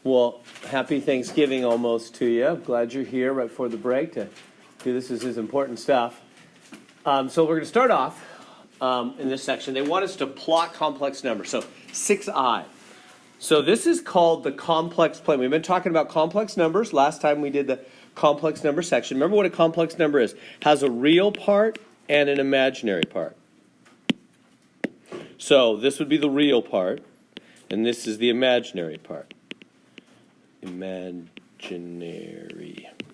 Well, happy Thanksgiving almost to you. Glad you're here right before the break to do this. This is important stuff. So we're going to start off in this section. They want us to plot complex numbers. So 6i. So this is called the complex plane. We've been talking about complex numbers. Last time we did the complex number section. Remember what a complex number is. Has a real part and an imaginary part. So this would be the real part, and this is the imaginary part. Imaginary.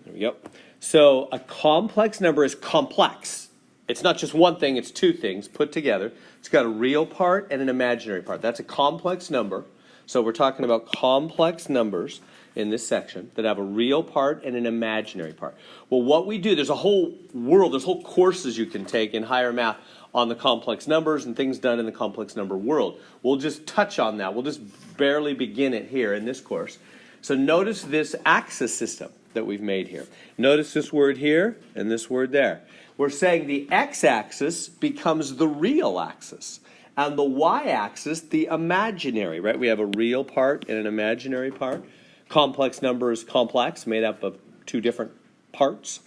There we go. So a complex number is complex. It's not just one thing, it's two things put together. It's got a real part and an imaginary part. That's a complex number. So we're talking about complex numbers in this section that have a real part and an imaginary part. Well, what we do, there's a whole world, there's whole courses you can take in higher math on the complex numbers and things done in the complex number world. We'll just touch on that. We'll just barely begin it here in this course. So notice this axis system that we've made here. Notice this word here and this word there. We're saying the x-axis becomes the real axis and the y-axis the imaginary, right? We have a real part and an imaginary part. Complex number is complex, made up of two different parts.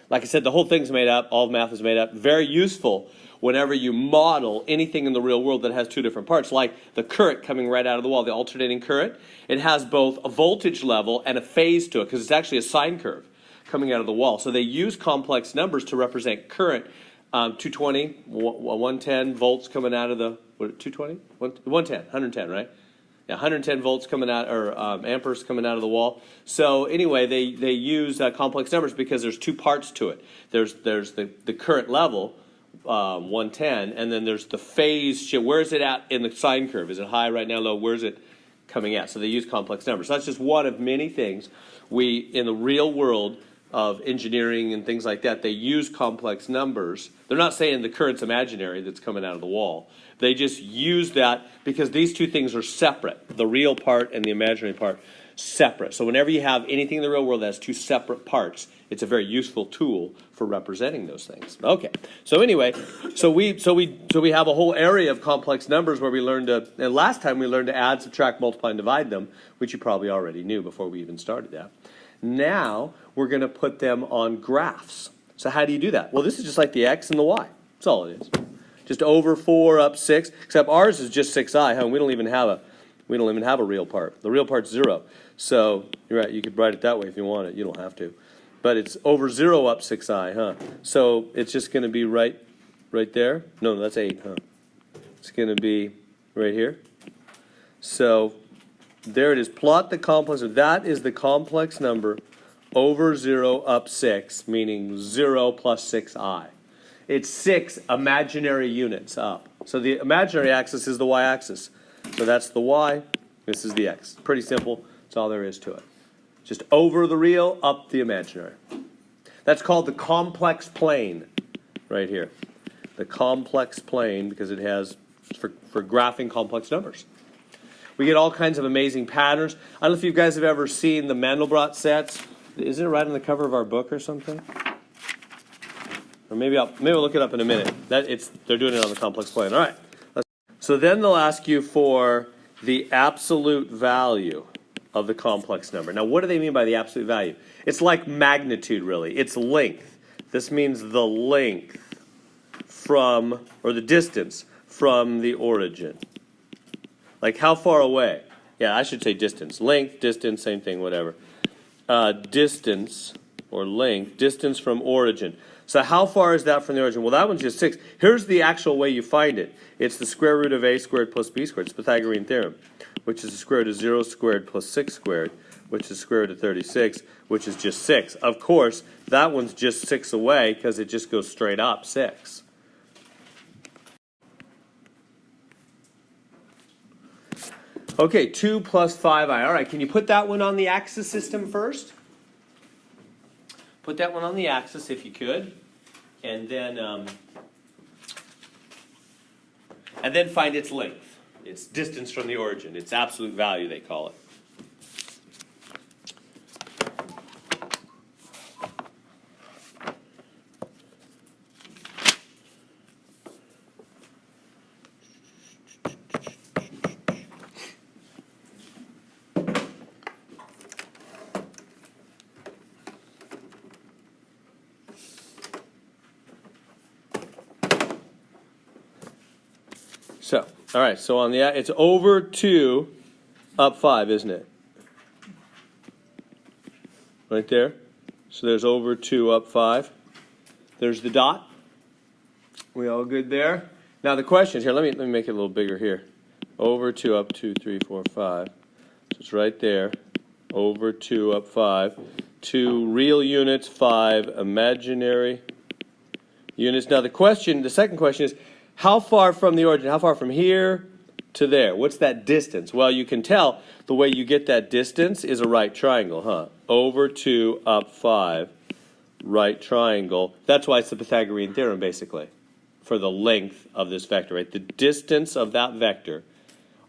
Like I said, the whole thing's made up, all of math is made up. Very useful whenever you model anything in the real world that has two different parts, like the current coming right out of the wall, the alternating current. It has both a voltage level and a phase to it, because it's actually a sine curve coming out of the wall. So they use complex numbers to represent current. 220, 110 volts coming out of the, what, 220? 110, right? Yeah, 110 volts coming out, or amperes coming out of the wall. So anyway, they use complex numbers because there's two parts to it. There's the current level, 110, and then there's the phase shift. Where is it at in the sine curve? Is it high right now, low? Where is it coming at? So they use complex numbers. So that's just one of many things we, in the real world of engineering and things like that, they use complex numbers. They're not saying the current's imaginary that's coming out of the wall. They just use that because these two things are separate, the real part and the imaginary part, separate. So whenever you have anything in the real world that has two separate parts, it's a very useful tool for representing those things. Okay. So anyway, so we have a whole area of complex numbers where we learned to, and last time we learned to add, subtract, multiply, and divide them, which you probably already knew before we even started that. Now we're going to put them on graphs. So how do you do that? Well, this is just like the x and the y. That's all it is. Just over 4 up 6. Except ours is just 6i. Huh? We don't even have a real part. The real part's 0. So you're right. You could write it that way if you want it. You don't have to. But it's over 0 up 6i, huh? So it's just going to be right there. No, that's 8, huh? It's going to be right here. So there it is. Plot the complex. That is the complex number over 0 up 6, meaning 0 plus 6i. It's 6 imaginary units up. So the imaginary axis is the y-axis. So that's the y. This is the x. Pretty simple. That's all there is to it. Just over the real, up the imaginary. That's called the complex plane right here. The complex plane, because it has, for graphing complex numbers. We get all kinds of amazing patterns. I don't know if you guys have ever seen the Mandelbrot sets. Isn't it right on the cover of our book or something? Or maybe I'll look it up in a minute. They're doing it on the complex plane. All right. So then they'll ask you for the absolute value of the complex number. Now, what do they mean by the absolute value? It's like magnitude, really. It's length. This means the length from, or the distance from the origin. Like how far away? Yeah, I should say distance. Length, distance, same thing, whatever. Distance or length, distance from origin. So how far is that from the origin? Well, that one's just 6. Here's the actual way you find it. It's the square root of a squared plus b squared. It's the Pythagorean theorem, which is the square root of 0 squared plus 6 squared, which is the square root of 36, which is just 6. Of course, that one's just 6 away because it just goes straight up 6. Okay, 2 plus 5i. All right, can you put that one on the axis system first? Put that one on the axis if you could. And then find its length. Its distance from the origin. Its absolute value, they call it. So, all right, so on the, it's over 2 up 5, isn't it? Right there. So there's over 2 up 5. There's the dot. We all good there? Now the question is here, let me make it a little bigger here. Over 2 up 2, 3, 4, 5. So it's right there. Over 2 up 5. 2 real units, 5 imaginary units. Now the second question is, how far from the origin? How far from here to there? What's that distance? Well, you can tell the way you get that distance is a right triangle, huh? Over 2 up 5, right triangle. That's why it's the Pythagorean theorem, basically, for the length of this vector, right? The distance of that vector,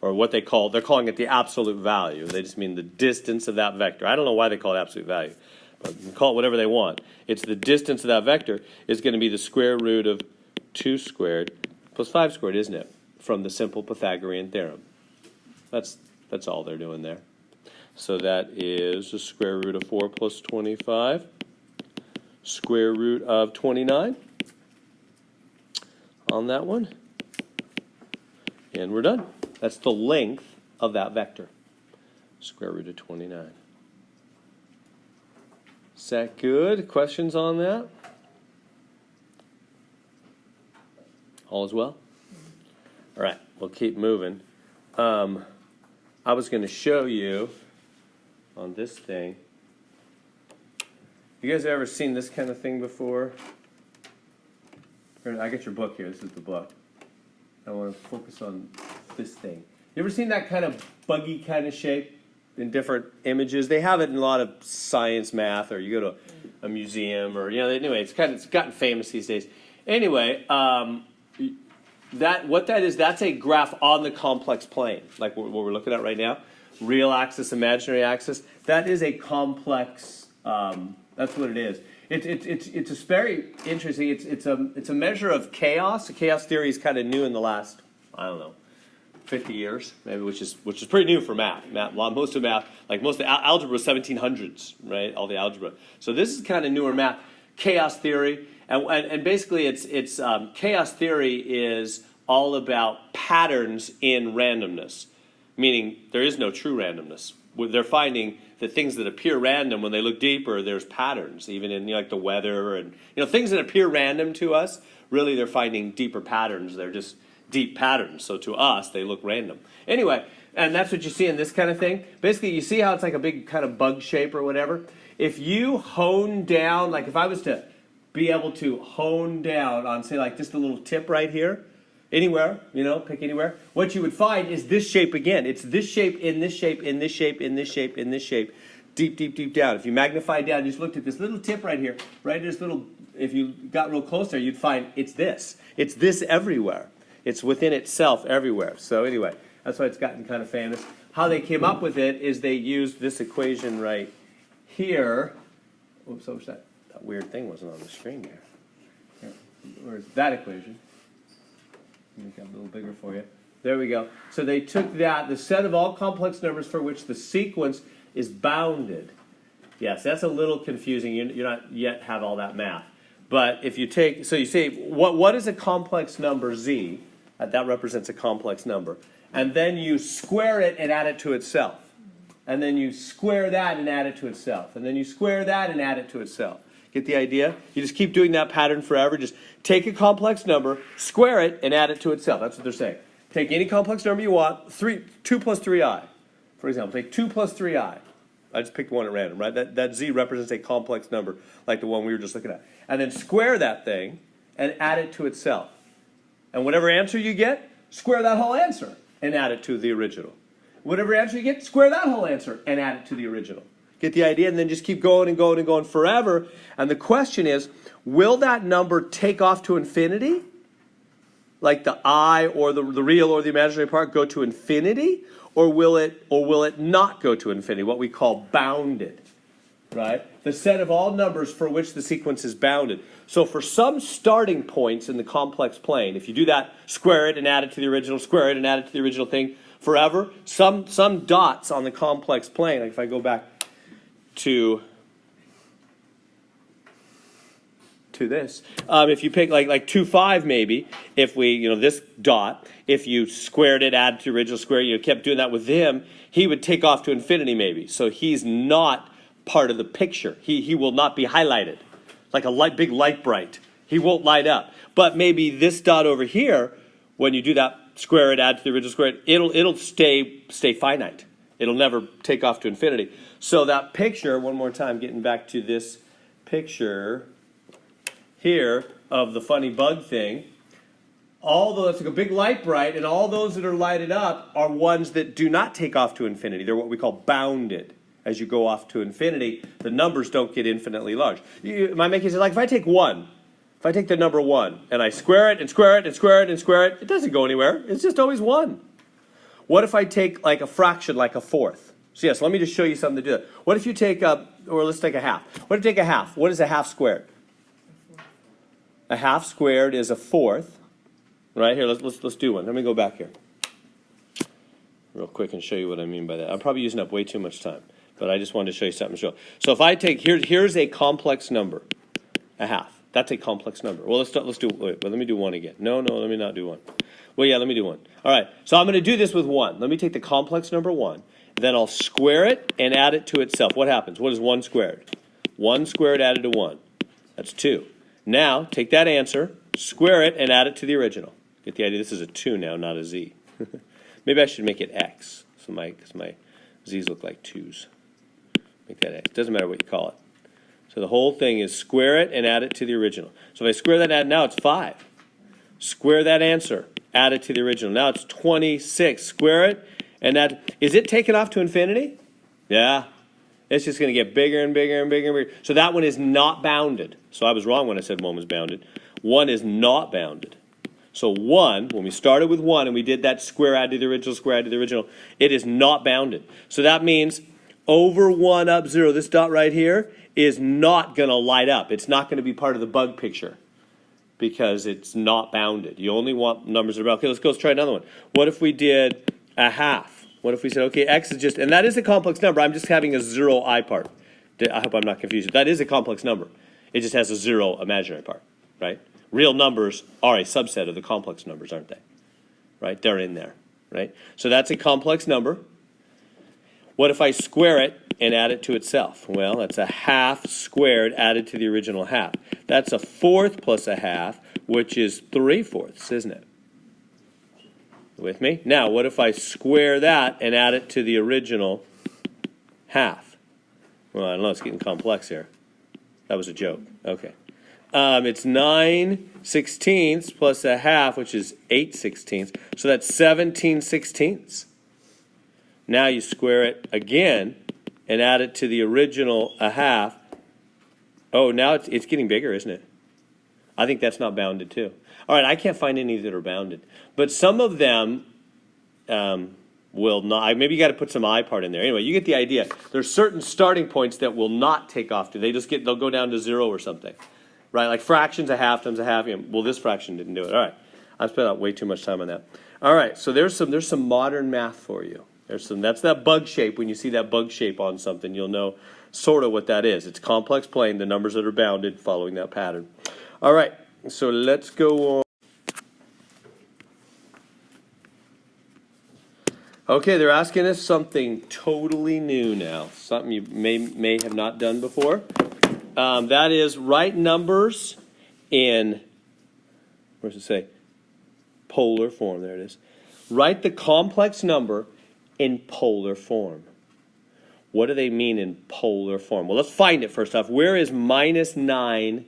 or what they're calling it the absolute value. They just mean the distance of that vector. I don't know why they call it absolute value, but you can call it whatever they want. It's the distance of that vector is going to be the square root of 2 squared plus 5 squared, isn't it? From the simple Pythagorean theorem. That's all they're doing there. So that is the square root of 4 plus 25, square root of 29 on that one. And we're done. That's the length of that vector, square root of 29. Is that good? Questions on that? All is well? All right, we'll keep moving. I was going to show you on this thing. You guys ever seen this kind of thing before? I got your book here. This is the book. I want to focus on this thing. You ever seen that kind of buggy kind of shape in different images? They have it in a lot of science, math, or you go to a museum, or anyway, it's gotten famous these days. Anyway, that's a graph on the complex plane, like what we're looking at right now. Real axis, imaginary axis. That is a complex. That's what it is. It's a very interesting. It's a measure of chaos. The chaos theory is kind of new in the last, I don't know, 50 years maybe, which is pretty new for math. Most of the algebra was 1700s, right? All the algebra. So this is kind of newer math. Chaos theory, and basically it's chaos theory is all about patterns in randomness, meaning there is no true randomness. They're finding that things that appear random, when they look deeper, there's patterns, even in like the weather and things that appear random to us. Really, they're finding deeper patterns. They're just deep patterns. So to us, they look random. Anyway, and that's what you see in this kind of thing. Basically, you see how it's like a big kind of bug shape or whatever. If you hone down, like if I was to be able to hone down on, say, like just a little tip right here, anywhere, pick anywhere, what you would find is this shape again. It's this shape, in this shape, in this shape, in this shape, in this shape, deep, deep, deep down. If you magnify down, you just looked at this little tip right here, right? This little, if you got real close there, you'd find it's this. It's this everywhere. It's within itself everywhere. So anyway, that's why it's gotten kind of famous. How they came up with it is they used this equation right here. Oops, I wish that weird thing wasn't on the screen here. Where's that equation? Make it a little bigger for you. There we go. So they took the set of all complex numbers for which the sequence is bounded. Yes, that's a little confusing. You're not yet have all that math. But if you take, so you say, what is a complex number z? That represents a complex number. And then you square it and add it to itself. And then you square that and add it to itself. And then you square that and add it to itself. Get the idea? You just keep doing that pattern forever. Just take a complex number, square it, and add it to itself. That's what they're saying. Take any complex number you want, 2 plus 3i. For example, take 2 plus 3i. I just picked one at random, right? That z represents a complex number, like the one we were just looking at. And then square that thing and add it to itself. And whatever answer you get, square that whole answer and add it to the original. Whatever answer you get, square that whole answer and add it to the original. Get the idea? And then just keep going and going and going forever. And the question is, will that number take off to infinity? Like the I or the real or the imaginary part go to infinity? Or will it not go to infinity? What we call bounded. Right? The set of all numbers for which the sequence is bounded. So for some starting points in the complex plane, if you do that, square it and add it to the original, square it and add it to the original thing forever, some dots on the complex plane, like if I go back to to this. If you pick like 2, 5 maybe, if we, this dot, if you squared it, add to the original square, kept doing that with him, he would take off to infinity maybe. So he's not part of the picture. He will not be highlighted like a big light bright. He won't light up. But maybe this dot over here, when you do that, square it, add to the original square, it'll stay finite. It'll never take off to infinity. So that picture, one more time, getting back to this picture here of the funny bug thing, although it's like a big light bright, and all those that are lighted up are ones that do not take off to infinity. They're what we call bounded. As you go off to infinity, the numbers don't get infinitely large. Am I making sense? Like if I take 1, if I take the number 1, and I square it, and square it, and square it, and square it, it doesn't go anywhere. It's just always 1. What if I take like a fraction, like a fourth? So yes, let me just show you something to do that. What if you take or let's take a half. What if you take a half? What is a half squared? A half squared is a fourth. Right here, let's do one. Let me go back here real quick and show you what I mean by that. I'm probably using up way too much time, but I just wanted to show you something. So if I take here's a complex number, a half. That's a complex number. Well, let's do. Wait, but let me do 1 again. No, let me not do 1. Well, yeah, let me do 1. All right. So I'm going to do this with 1. Let me take the complex number 1. Then I'll square it and add it to itself. What happens? What is 1 squared? 1 squared added to 1. That's 2. Now take that answer, square it, and add it to the original. Get the idea? This is a 2 now, not a z. Maybe I should make it x, so because my z's look like 2's. Make that x. Doesn't matter what you call it. So the whole thing is square it and add it to the original. So if I square that, now it's 5. Square that answer, add it to the original. Now it's 26. Square it, and is it taken off to infinity? Yeah. It's just going to get bigger and bigger and bigger and bigger. So that one is not bounded. So I was wrong when I said 1 was bounded. 1 is not bounded. So 1, when we started with 1 and we did that square add to the original, square add to the original, it is not bounded. So that means over 1 up 0, this dot right here, is not going to light up. It's not going to be part of the bug picture because it's not bounded. You only want numbers that are bounded. Okay, let's try another one. What if we did a half? What if we said, okay, x is just, and that is a complex number. I'm just having a 0 I part. I hope I'm not confused. That is a complex number. It just has a 0 imaginary part, right? Real numbers are a subset of the complex numbers, aren't they? Right? They're in there, right? So that's a complex number. What if I square it and add it to itself? Well, that's a half squared added to the original half. That's a fourth plus a half, which is 3/4, isn't it? With me? Now, what if I square that and add it to the original half? Well, I don't know. It's getting complex here. That was a joke. Okay. It's 9/16 plus a half, which is 8/16. So that's 17/16. Now you square it again and add it to the original a half. Oh, now it's getting bigger, isn't it? I think that's not bounded too. All right, I can't find any that are bounded. But some of them will not. Maybe you got to put some I part in there. Anyway, you get the idea. There's certain starting points that will not take off to. They'll go down to 0 or something. Right, like fractions, a half times a half. Well, this fraction didn't do it. All right, I've spent way too much time on that. All right, so there's some modern math for you. That's that bug shape. When you see that bug shape on something, you'll know sort of what that is. It's complex plane, the numbers that are bounded, following that pattern. All right, so let's go on. Okay, they're asking us something totally new now, something you may have not done before. That is write numbers in, where does it say? Polar form. There it is. Write the complex number in polar form. What do they mean in polar form? Well, let's find it first off. Where is -9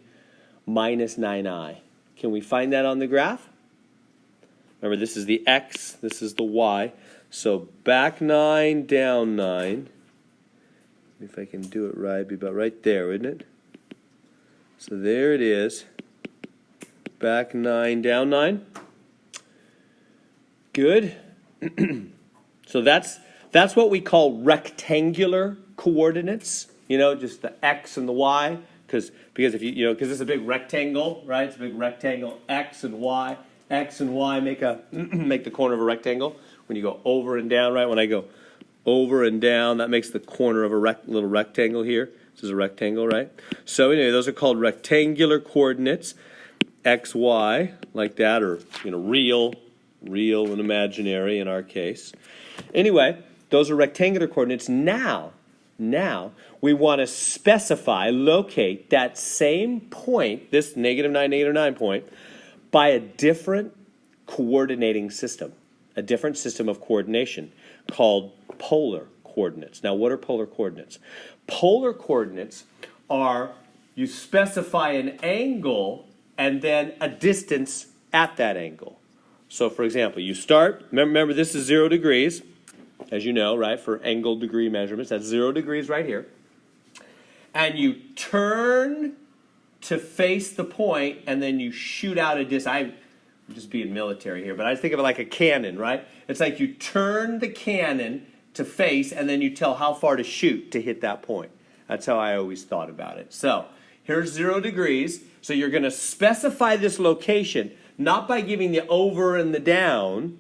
minus 9i? Can we find that on the graph? Remember, this is the x, this is the y. So back 9, down 9. If I can do it right, it'd be about right there, isn't it? So there it is. Back 9, down 9. Good. So that's what we call rectangular coordinates. Just the x and the y, because if because this is a big rectangle, right? It's a big rectangle. X and y make the corner of a rectangle. When you go over and down, right? When I go over and down, that makes the corner of a little rectangle here. This is a rectangle, right? So anyway, those are called rectangular coordinates, x, y, like that, or real and imaginary in our case. Anyway, those are rectangular coordinates. Now we want to specify, locate that same point, this -9 point, by a different coordinating system, a different system of coordination called polar coordinates. Now, what are polar coordinates? Polar coordinates are, you specify an angle and then a distance at that angle. So, for example, you start, remember this is 0 degrees, as you know, right, for angle degree measurements. That's 0 degrees right here. And you turn to face the point, and then you shoot out a distance. I'm just being military here, but I think of it like a cannon, right? It's like you turn the cannon to face, and then you tell how far to shoot to hit that point. That's how I always thought about it. So here's 0 degrees. So you're going to specify this location, not by giving the over and the down.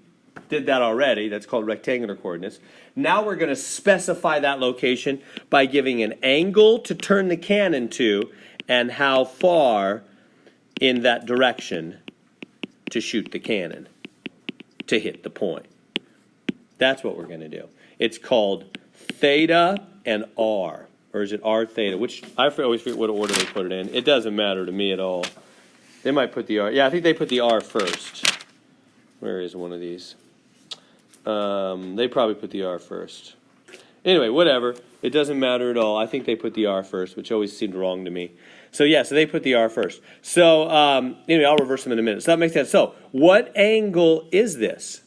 Did that already. That's called rectangular coordinates. Now we're going to specify that location by giving an angle to turn the cannon to and how far in that direction to shoot the cannon to hit the point. That's what we're going to do. It's called theta and r. Or is it r theta? Which I always forget what order they put it in. It doesn't matter to me at all. They might put the r. Yeah, I think they put the r first. Where is one of these? They probably put the r first. Anyway, whatever. It doesn't matter at all. I think they put the r first, which always seemed wrong to me. So yeah, so they put the r first. So anyway, I'll reverse them in a minute. So that makes sense. So what angle is this?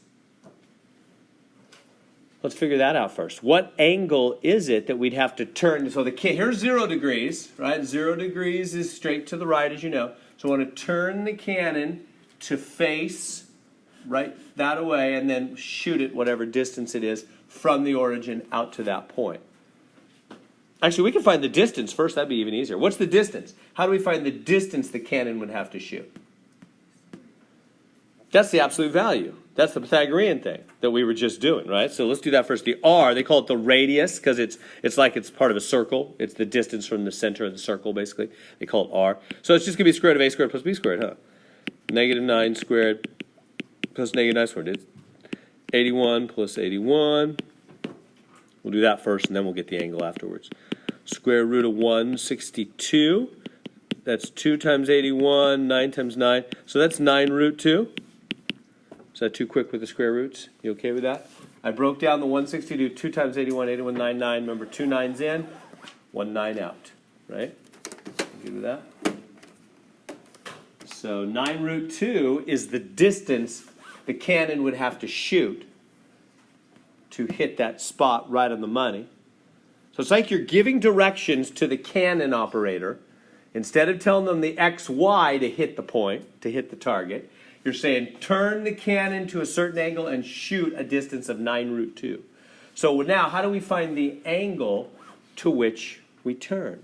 Let's figure that out first. What angle is it that we'd have to turn? So here's 0 degrees, right? 0 degrees is straight to the right, as you know. So I want to turn the cannon to face right that away and then shoot it whatever distance it is from the origin out to that point. Actually, we can find the distance first. That'd be even easier. What's the distance? How do we find the distance the cannon would have to shoot? That's the absolute value. That's the Pythagorean thing that we were just doing, right? So let's do that first. The r, they call it the radius because it's like it's part of a circle. It's the distance from the center of the circle, basically. They call it r. So it's just going to be square root of a squared plus b squared, huh? -9 squared plus -9 squared. It's 81 plus 81. We'll do that first, and then we'll get the angle afterwards. Square root of 162. That's 2 times 81, 9 times 9. So that's 9 root 2. Is that too quick with the square roots? You okay with that? I broke down the 162, 2 times 81, 81, 9, 9. Remember, 2 9s in, 1 9 out, right? You good with that? So 9 root 2 is the distance the cannon would have to shoot to hit that spot right on the money. So it's like you're giving directions to the cannon operator. Instead of telling them the x, y to hit the point, to hit the target, you're saying turn the cannon to a certain angle and shoot a distance of 9 root 2. So now, how do we find the angle to which we turn?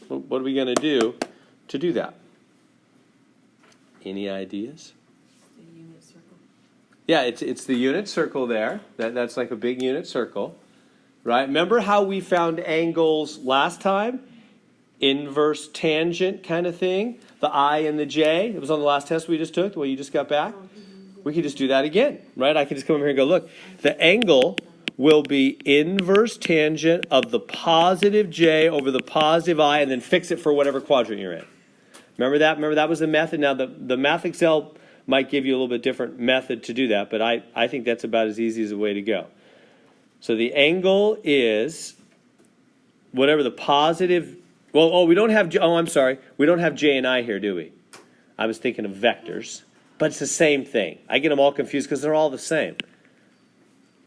What are we going to do that? Any ideas? The unit circle. Yeah, it's the unit circle there. That's like a big unit circle, right? Remember how we found angles last time? Inverse tangent kind of thing. The I and the J. It was on the last test we just took, the way you just got back. We could just do that again, right? I can just come over here and go, look, the angle will be inverse tangent of the positive J over the positive I, and then fix it for whatever quadrant you're in. Remember that? Remember that was the method? Now, the Math Excel might give you a little bit different method to do that, but I think that's about as easy as a way to go. So the angle is whatever the positive... Well, we don't have... Oh, I'm sorry. We don't have J and I here, do we? I was thinking of vectors. But it's the same thing. I get them all confused because they're all the same.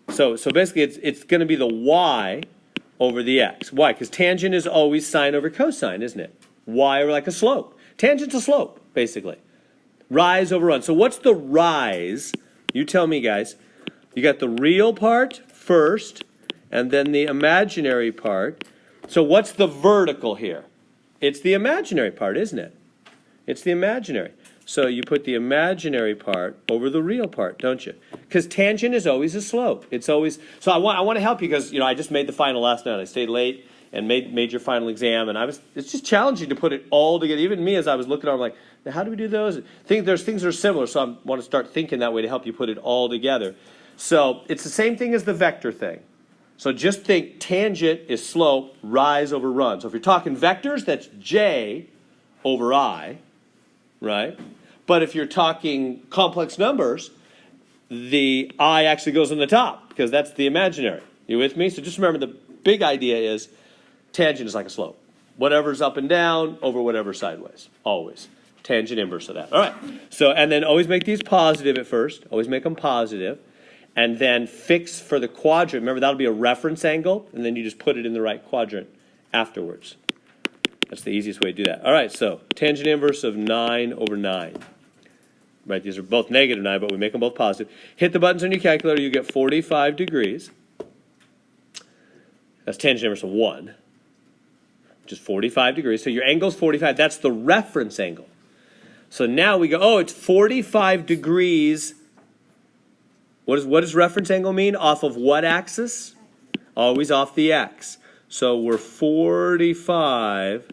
So basically, it's going to be the y over the x. Why? Because tangent is always sine over cosine, isn't it? Y over like a slope. Tangent's a slope, basically. Rise over run. So what's the rise? You tell me, guys. You got the real part first, and then the imaginary part. So what's the vertical here? It's the imaginary part, isn't it? It's the imaginary. So you put the imaginary part over the real part, don't you? Because tangent is always a slope. It's always... So I want to help you because, I just made the final last night. I stayed late, and made your final exam, and it's just challenging to put it all together. Even me, as I was looking at it, I'm like, now how do we do those? There's things that are similar, so I want to start thinking that way to help you put it all together. So it's the same thing as the vector thing. So just think tangent is slope, rise over run. So if you're talking vectors, that's j over I, right? But if you're talking complex numbers, the I actually goes on the top because that's the imaginary. You with me? So just remember the big idea is tangent is like a slope. Whatever's up and down over whatever's sideways. Always. Tangent inverse of that. All right. So, and then always make these positive at first. Always make them positive. And then fix for the quadrant. Remember, that'll be a reference angle, and then you just put it in the right quadrant afterwards. That's the easiest way to do that. All right, so tangent inverse of 9 over 9. Right, these are both negative 9, but we make them both positive. Hit the buttons on your calculator, you get 45 degrees. That's tangent inverse of 1, which is 45 degrees. So your angle's 45. That's the reference angle. So now we go, oh, it's 45 degrees. What does reference angle mean? Off of what axis? Always off the x. So we're 45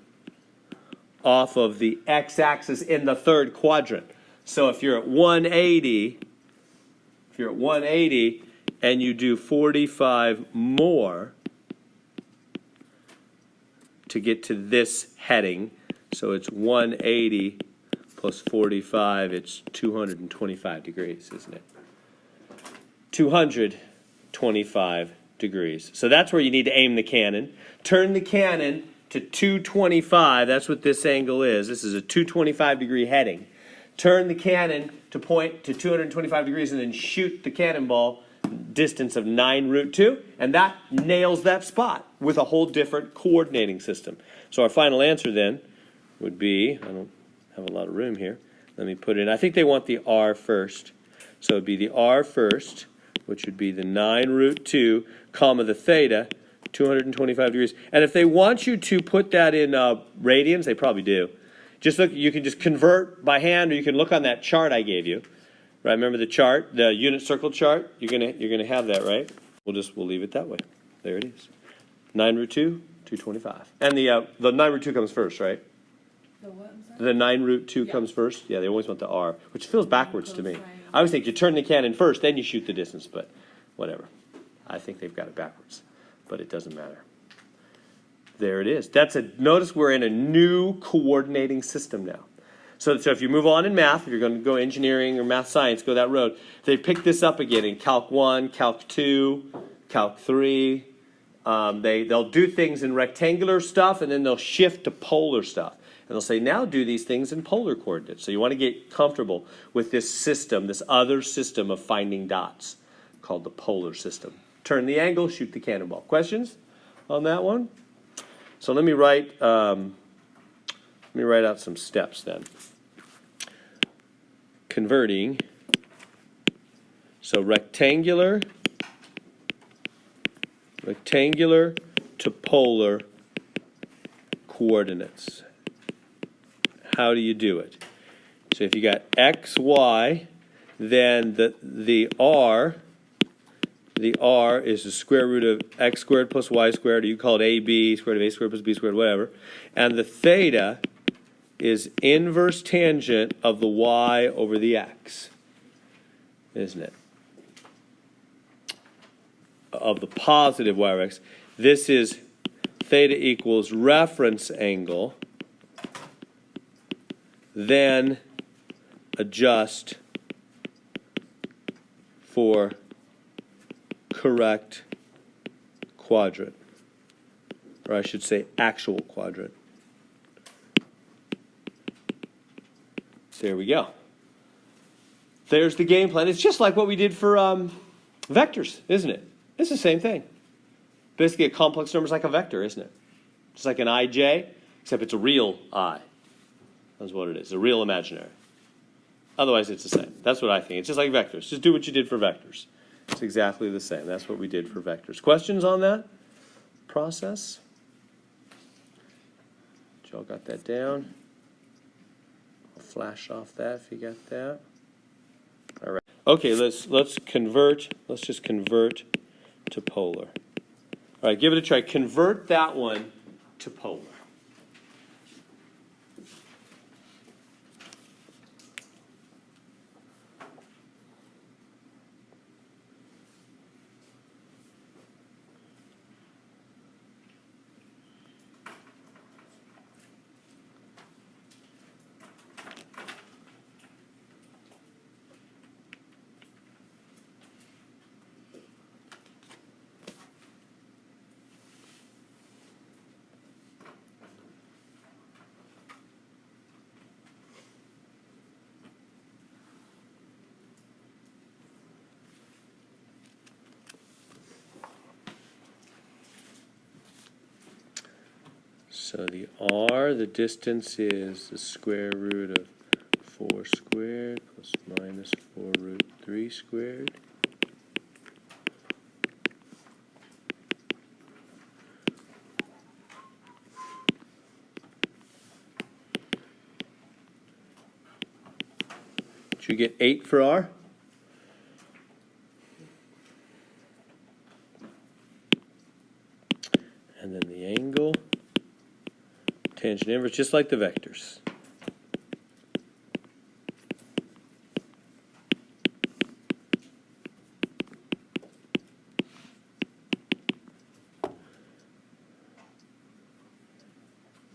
off of the x-axis in the third quadrant. So if you're at 180, and you do 45 more to get to this heading, so it's 180 plus 45, it's 225 degrees, isn't it? 225 degrees. So that's where you need to aim the cannon. Turn the cannon to 225. That's what this angle is. This is a 225 degree heading. Turn the cannon to point to 225 degrees and then shoot the cannonball distance of 9 root 2. And that nails that spot with a whole different coordinating system. So our final answer then would be, I don't have a lot of room here. Let me put it in. I think they want the R first. So it would be the R first, which would be the 9 root 2, comma the theta, 225 degrees. And if they want you to put that in radians, they probably do. Just look, you can just convert by hand, or you can look on that chart I gave you. Right, remember the chart, the unit circle chart? You're gonna have that, right? We'll leave it that way. There it is. 9 root 2, 225. And the 9 root 2 comes first, right? The what? I'm sorry? The 9 root 2 comes first? Yeah, they always want the R, which feels backwards to me. I always think you turn the cannon first, then you shoot the distance, but whatever. I think they've got it backwards, but it doesn't matter. There it is. Notice we're in a new coordinating system now. So if you move on in math, if you're going to go engineering or math science, go that road, they pick this up again in Calc 1, Calc 2, Calc 3. They'll do things in rectangular stuff, and then they'll shift to polar stuff. And they'll say, now do these things in polar coordinates. So you want to get comfortable with this system, this other system of finding dots called the polar system. Turn the angle, shoot the cannonball. Questions on that one? So let me write out some steps then. Converting. So rectangular to polar coordinates. How do you do it? So if you got x, y, then the r is the square root of x squared plus y squared, or you call it ab, square root of a squared plus b squared, whatever. And the theta is inverse tangent of the y over the x, isn't it? Of the positive y over x. This is theta equals reference angle, then adjust for correct quadrant, or I should say actual quadrant. There we go. There's the game plan. It's just like what we did for vectors, isn't it? It's the same thing. Basically, a complex number is like a vector, isn't it? Just like an ij, except it's a real I. That's what it is, a real imaginary. Otherwise, it's the same. That's what I think. It's just like vectors. Just do what you did for vectors. It's exactly the same. That's what we did for vectors. Questions on that process? Y'all got that down? I'll flash off that if you got that. All right. Okay, let's convert. Let's just convert to polar. All right, give it a try. Convert that one to polar. So the r, the distance is the square root of 4 squared plus minus 4 root 3 squared. Did you get 8 for r? And then the angle, tangent inverse, just like the vectors.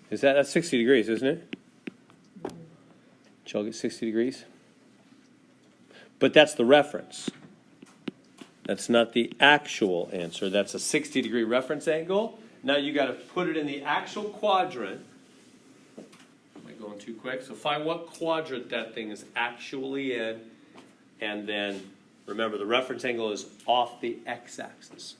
That's 60 degrees, isn't it? Did y'all get 60 degrees? But that's the reference. That's not the actual answer. That's a 60-degree reference angle. Now you got to put it in the actual quadrant. Am I going too quick? So find what quadrant that thing is actually in, and then remember the reference angle is off the x-axis.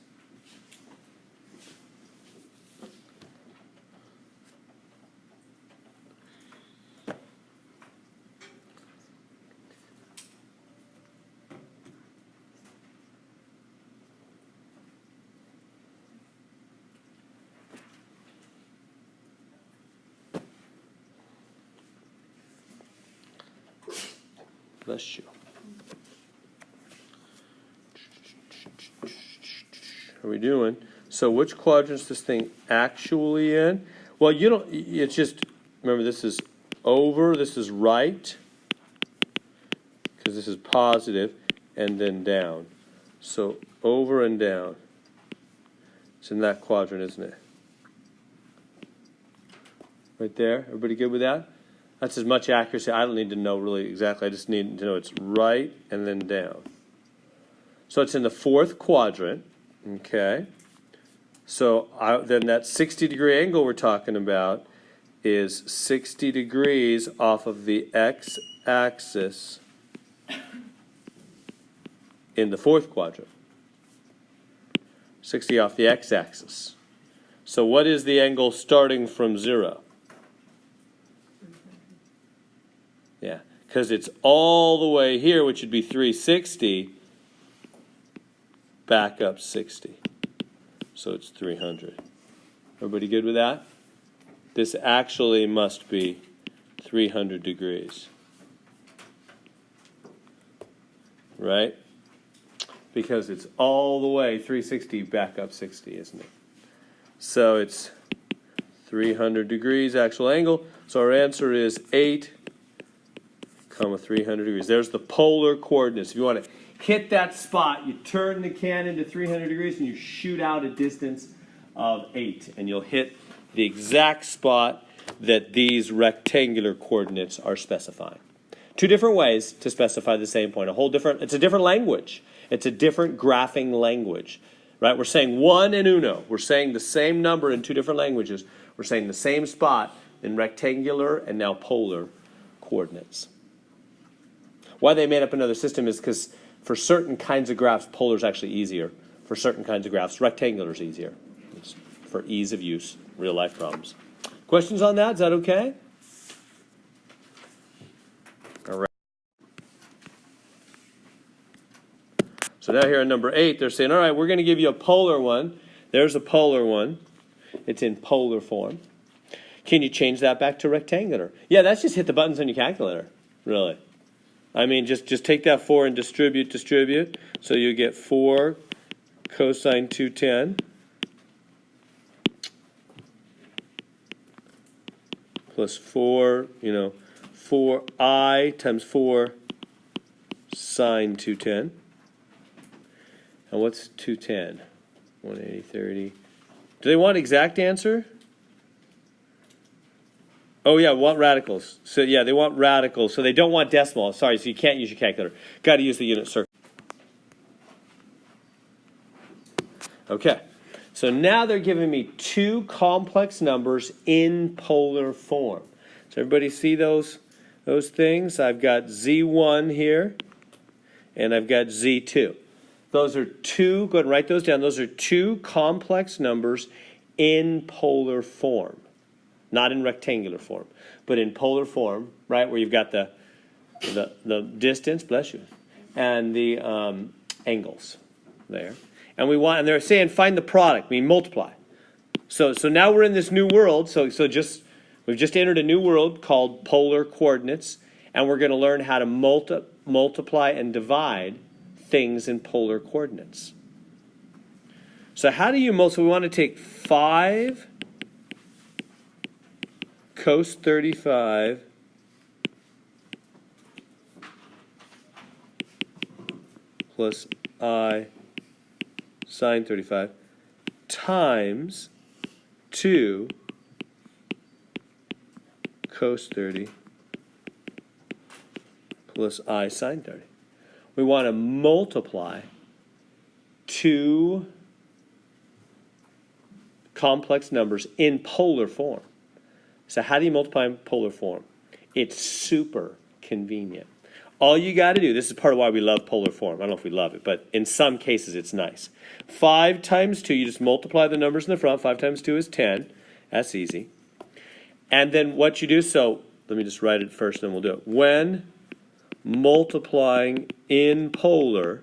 Bless you. How are we doing? So which quadrant is this thing actually in? Well, you don't, it's just, remember this is over, this is right, because this is positive, and then down. So over and down. It's in that quadrant, isn't it? Right there? Everybody good with that? That's as much accuracy. I don't need to know really exactly. I just need to know it's right and then down. So it's in the fourth quadrant. Okay. So then that 60-degree angle we're talking about is 60 degrees off of the x-axis in the fourth quadrant. 60 off the x-axis. So what is the angle starting from 0? Yeah, because it's all the way here, which would be 360, back up 60. So it's 300. Everybody good with that? This actually must be 300 degrees. Right? Because it's all the way 360 back up 60, isn't it? So it's 300 degrees actual angle. So our answer is 8, 300 degrees. There's the polar coordinates. If you want to hit that spot, you turn the cannon to 300 degrees and you shoot out a distance of 8. And you'll hit the exact spot that these rectangular coordinates are specifying. Two different ways to specify the same point. It's a different language. It's a different graphing language. Right? We're saying 1 and uno. We're saying the same number in two different languages. We're saying the same spot in rectangular and now polar coordinates. Why they made up another system is because for certain kinds of graphs, polar is actually easier. For certain kinds of graphs, rectangular is easier. It's for ease of use, real life problems. Questions on that? Is that okay? All right. So now here on number 8, they're saying, all right, we're going to give you a polar one. There's a polar one. It's in polar form. Can you change that back to rectangular? Yeah, that's just hit the buttons on your calculator, really. I mean, just take that 4 and distribute. So you get 4 cosine 210 plus 4, 4i times 4 sine 210. And what's 210? 180, 30. Do they want exact answer? Oh, yeah, want radicals. So, yeah, they want radicals. So they don't want decimal. Sorry, so you can't use your calculator. Got to use the unit circle. Okay. So now they're giving me two complex numbers in polar form. So everybody see those things? I've got Z1 here, and I've got Z2. Those are two, go ahead and write those down. Those are two complex numbers in polar form. Not in rectangular form, but in polar form, right, where you've got the distance, bless you, and the angles there. And they're saying find the product, multiply. So now we're in this new world. We've just entered a new world called polar coordinates, and we're going to learn how to multiply and divide things in polar coordinates. So how do you multiply? We want to take 5 cos 35 plus I sine 35 times 2 cos 30 plus I sine 30. We want to multiply two complex numbers in polar form. So how do you multiply in polar form? It's super convenient. All you got to do, this is part of why we love polar form. I don't know if we love it, but in some cases it's nice. 5 times 2, you just multiply the numbers in the front. 5 times 2 is 10. That's easy. And then what you do, so let me just write it first, then we'll do it. When multiplying in polar,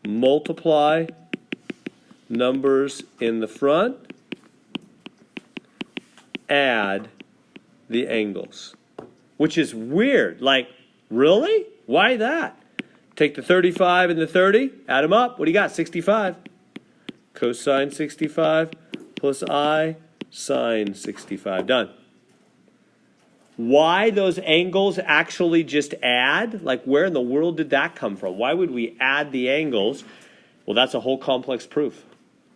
multiply numbers in the front, add the angles. Which is weird. Like, really? Why that? Take the 35 and the 30, add them up. What do you got? 65. Cosine 65 plus I sine 65. Done. Why those angles actually just add? Like, where in the world did that come from? Why would we add the angles? Well, that's a whole complex proof.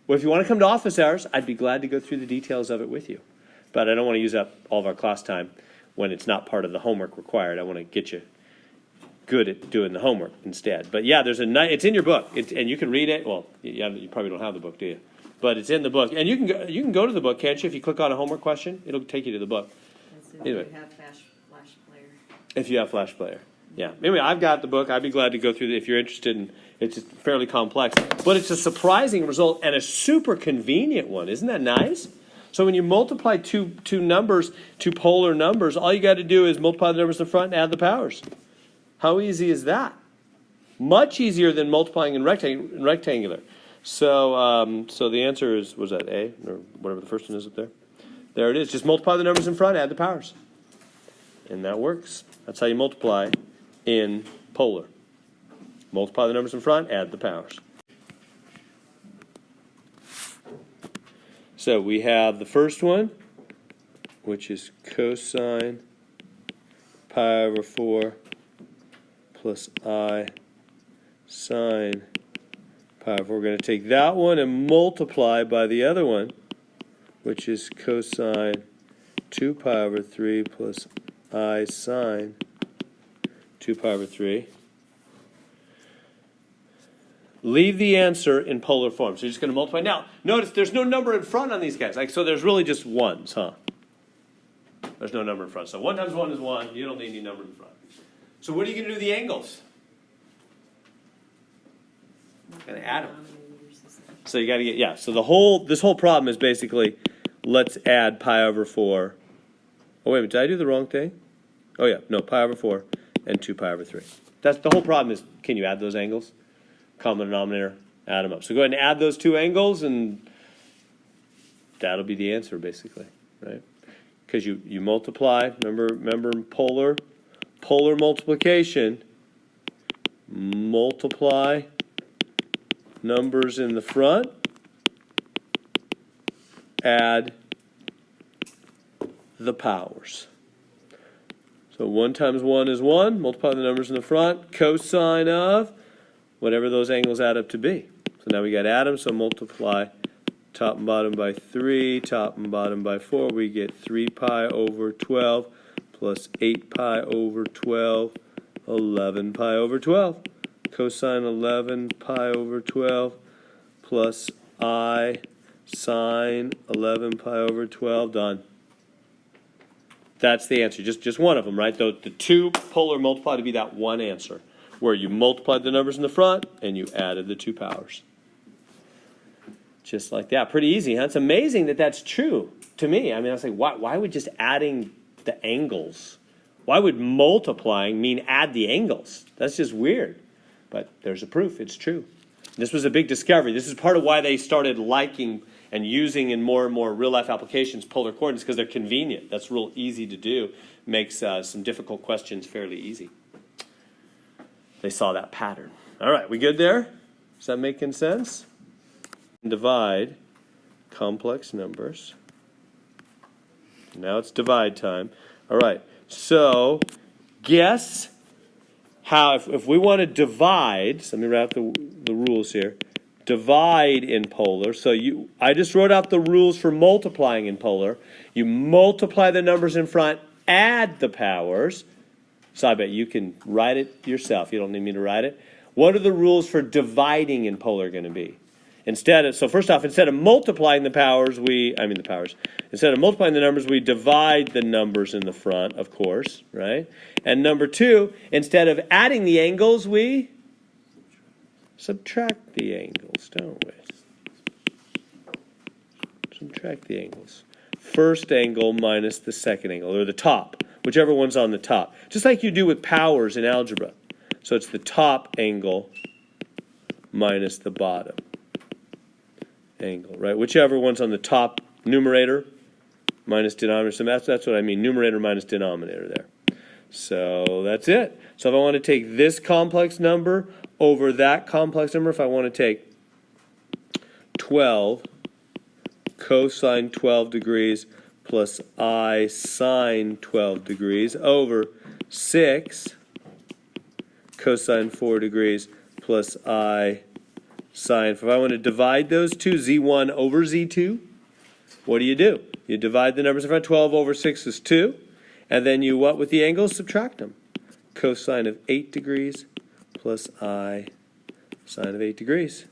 Well, if you want to come to office hours, I'd be glad to go through the details of it with you. But I don't want to use up all of our class time when it's not part of the homework required. I want to get you good at doing the homework instead. But yeah, it's in your book, and you can read it. Well, you probably don't have the book, do you? But it's in the book, and you can go to the book, can't you? If you click on a homework question, it'll take you to the book. Anyway. If you have Flash Player. If you have Flash Player, yeah. Anyway, I've got the book. I'd be glad to go through it if you're interested. It's just fairly complex, but it's a surprising result and a super convenient one. Isn't that nice? So when you multiply two polar numbers, all you got to do is multiply the numbers in front and add the powers. How easy is that? Much easier than multiplying in rectangular. So the answer is, was that A, or whatever the first one is up there? There it is. Just multiply the numbers in front, add the powers. And that works. That's how you multiply in polar. Multiply the numbers in front, add the powers. So we have the first one, which is cosine pi over 4 plus I sine pi over 4. We're going to take that one and multiply by the other one, which is cosine 2 pi over 3 plus I sine 2 pi over 3. Leave the answer in polar form. So you're just going to multiply. Now, notice there's no number in front on these guys. So there's really just ones, huh? There's no number in front. So 1 times 1 is 1. You don't need any number in front. So what are you going to do with the angles? Going to add them. So you got to get, so this whole problem is basically, let's add pi over 4. Oh, wait a minute. Did I do the wrong thing? Oh, yeah. No, pi over 4 and 2 pi over 3. That's the whole problem is, can you add those angles? Common denominator, add them up. So go ahead and add those two angles, and that'll be the answer, basically, right? Because you multiply. Remember polar multiplication. Multiply numbers in the front. Add the powers. So 1 times 1 is 1. Multiply the numbers in the front. Cosine of whatever those angles add up to be. So now we got Adam, so multiply top and bottom by 3, top and bottom by 4. We get 3 pi over 12 plus 8 pi over 12, 11 pi over 12. Cosine 11 pi over 12 plus I sine 11 pi over 12. Done. That's the answer. Just one of them, right? The two polar multiply to be that one answer, where you multiplied the numbers in the front and you added the 2 powers. Just like that. Pretty easy, huh? It's amazing that that's true to me. I mean, I was like, why would just adding the angles, why would multiplying mean add the angles? That's just weird. But there's a proof. It's true. This was a big discovery. This is part of why they started liking and using in more and more real-life applications polar coordinates, because they're convenient. That's real easy to do. Makes some difficult questions fairly easy. They saw that pattern. All right, we good there? Is that making sense? Divide complex numbers. Now it's divide time. All right, so guess how, if we want to divide, so let me write out the rules here. Divide in polar. So I just wrote out the rules for multiplying in polar. You multiply the numbers in front, add the powers. So I bet you can write it yourself. You don't need me to write it. What are the rules for dividing in polar going to be? So first off, instead of multiplying the powers, instead of multiplying the numbers, we divide the numbers in the front, of course, right? And number 2, instead of adding the angles, we subtract the angles, don't we? Subtract the angles. First angle minus the second angle, or the top, whichever one's on the top. Just like you do with powers in algebra. So it's the top angle minus the bottom angle, right? Whichever one's on the top numerator minus denominator. So that's what I mean, numerator minus denominator there. So that's it. So if I want to take this complex number over that complex number, if I want to take 12 cosine 12 degrees plus I sine 12 degrees over 6 cosine 4 degrees plus I sine. If I want to divide those two, Z1 over Z2, what do? You divide the numbers in front. 12 over 6 is 2. And then you, what with the angles? Subtract them. Cosine of 8 degrees plus I sine of 8 degrees.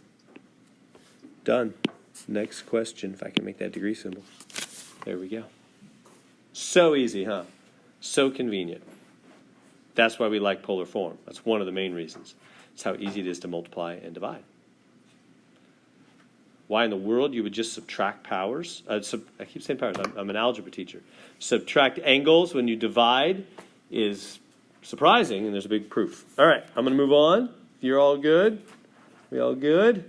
Done. Next question, if I can make that degree symbol. There we go. So easy, huh? So convenient. That's why we like polar form. That's one of the main reasons. It's how easy it is to multiply and divide. Why in the world you would just subtract powers? I keep saying powers. I'm an algebra teacher. Subtract angles when you divide is surprising, and there's a big proof. All right, I'm going to move on. You're all good? We all good?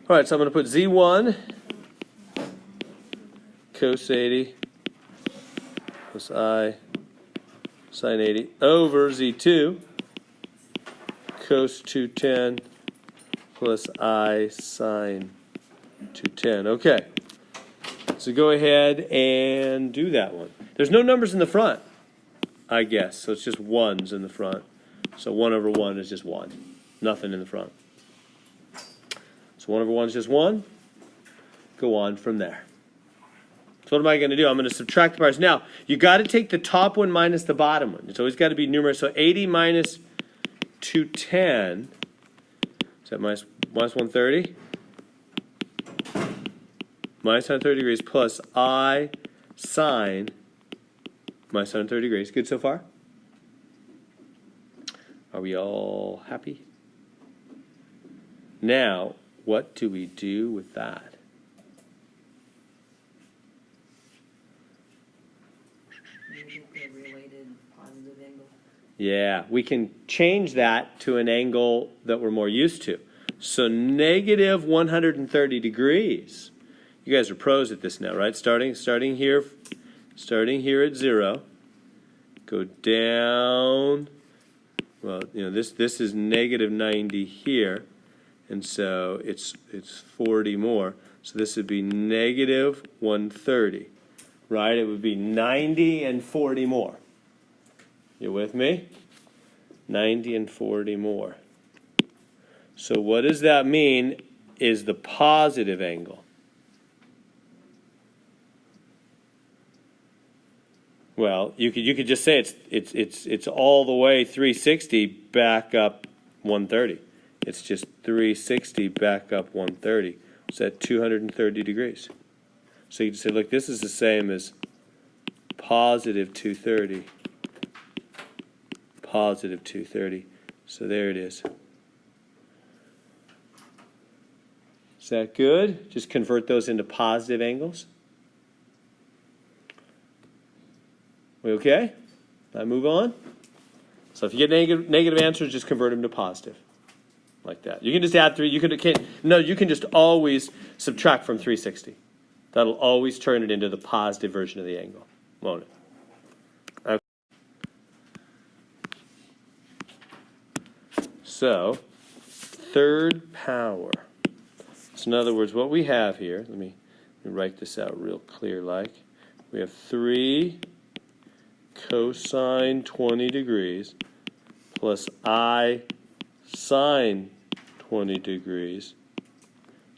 All right, so I'm going to put Z1 cos 80 plus I sine 80 over Z2 cos 210 plus I sine 210. Okay, so go ahead and do that one. There's no numbers in the front, I guess, so it's just ones in the front. So 1 over 1 is just 1. Nothing in the front. So 1 over 1 is just 1. Go on from there. So what am I going to do? I'm going to subtract the powers. Now, you got to take the top one minus the bottom one. It's always got to be numerator. So 80 minus 210, is that minus 130? Minus 130 degrees plus I sine minus 130 degrees. Good so far? Are we all happy? Now, what do we do with that? Yeah, we can change that to an angle that we're more used to. So negative 130 degrees. You guys are pros at this now, right? Starting here at 0. Go down. Well, this is negative 90 here, and so it's 40 more. So this would be negative 130, right? It would be 90 and 40 more. You with me? 90 and 40 more. So what does that mean is the positive angle? Well, you could just say it's all the way 360 back up 130. It's just 360 back up 130. It's at 230 degrees. So you can say, look, this is the same as positive 230. Positive 230. So there it is. Is that good? Just convert those into positive angles. We okay? I move on? So if you get negative answers, just convert them to positive. Like that. You can just add 3. You can just always subtract from 360. That'll always turn it into the positive version of the angle, won't it? Okay. So, third power. So in other words, what we have here, let me write this out real clear like. We have 3 cosine 20 degrees plus I sine 20 degrees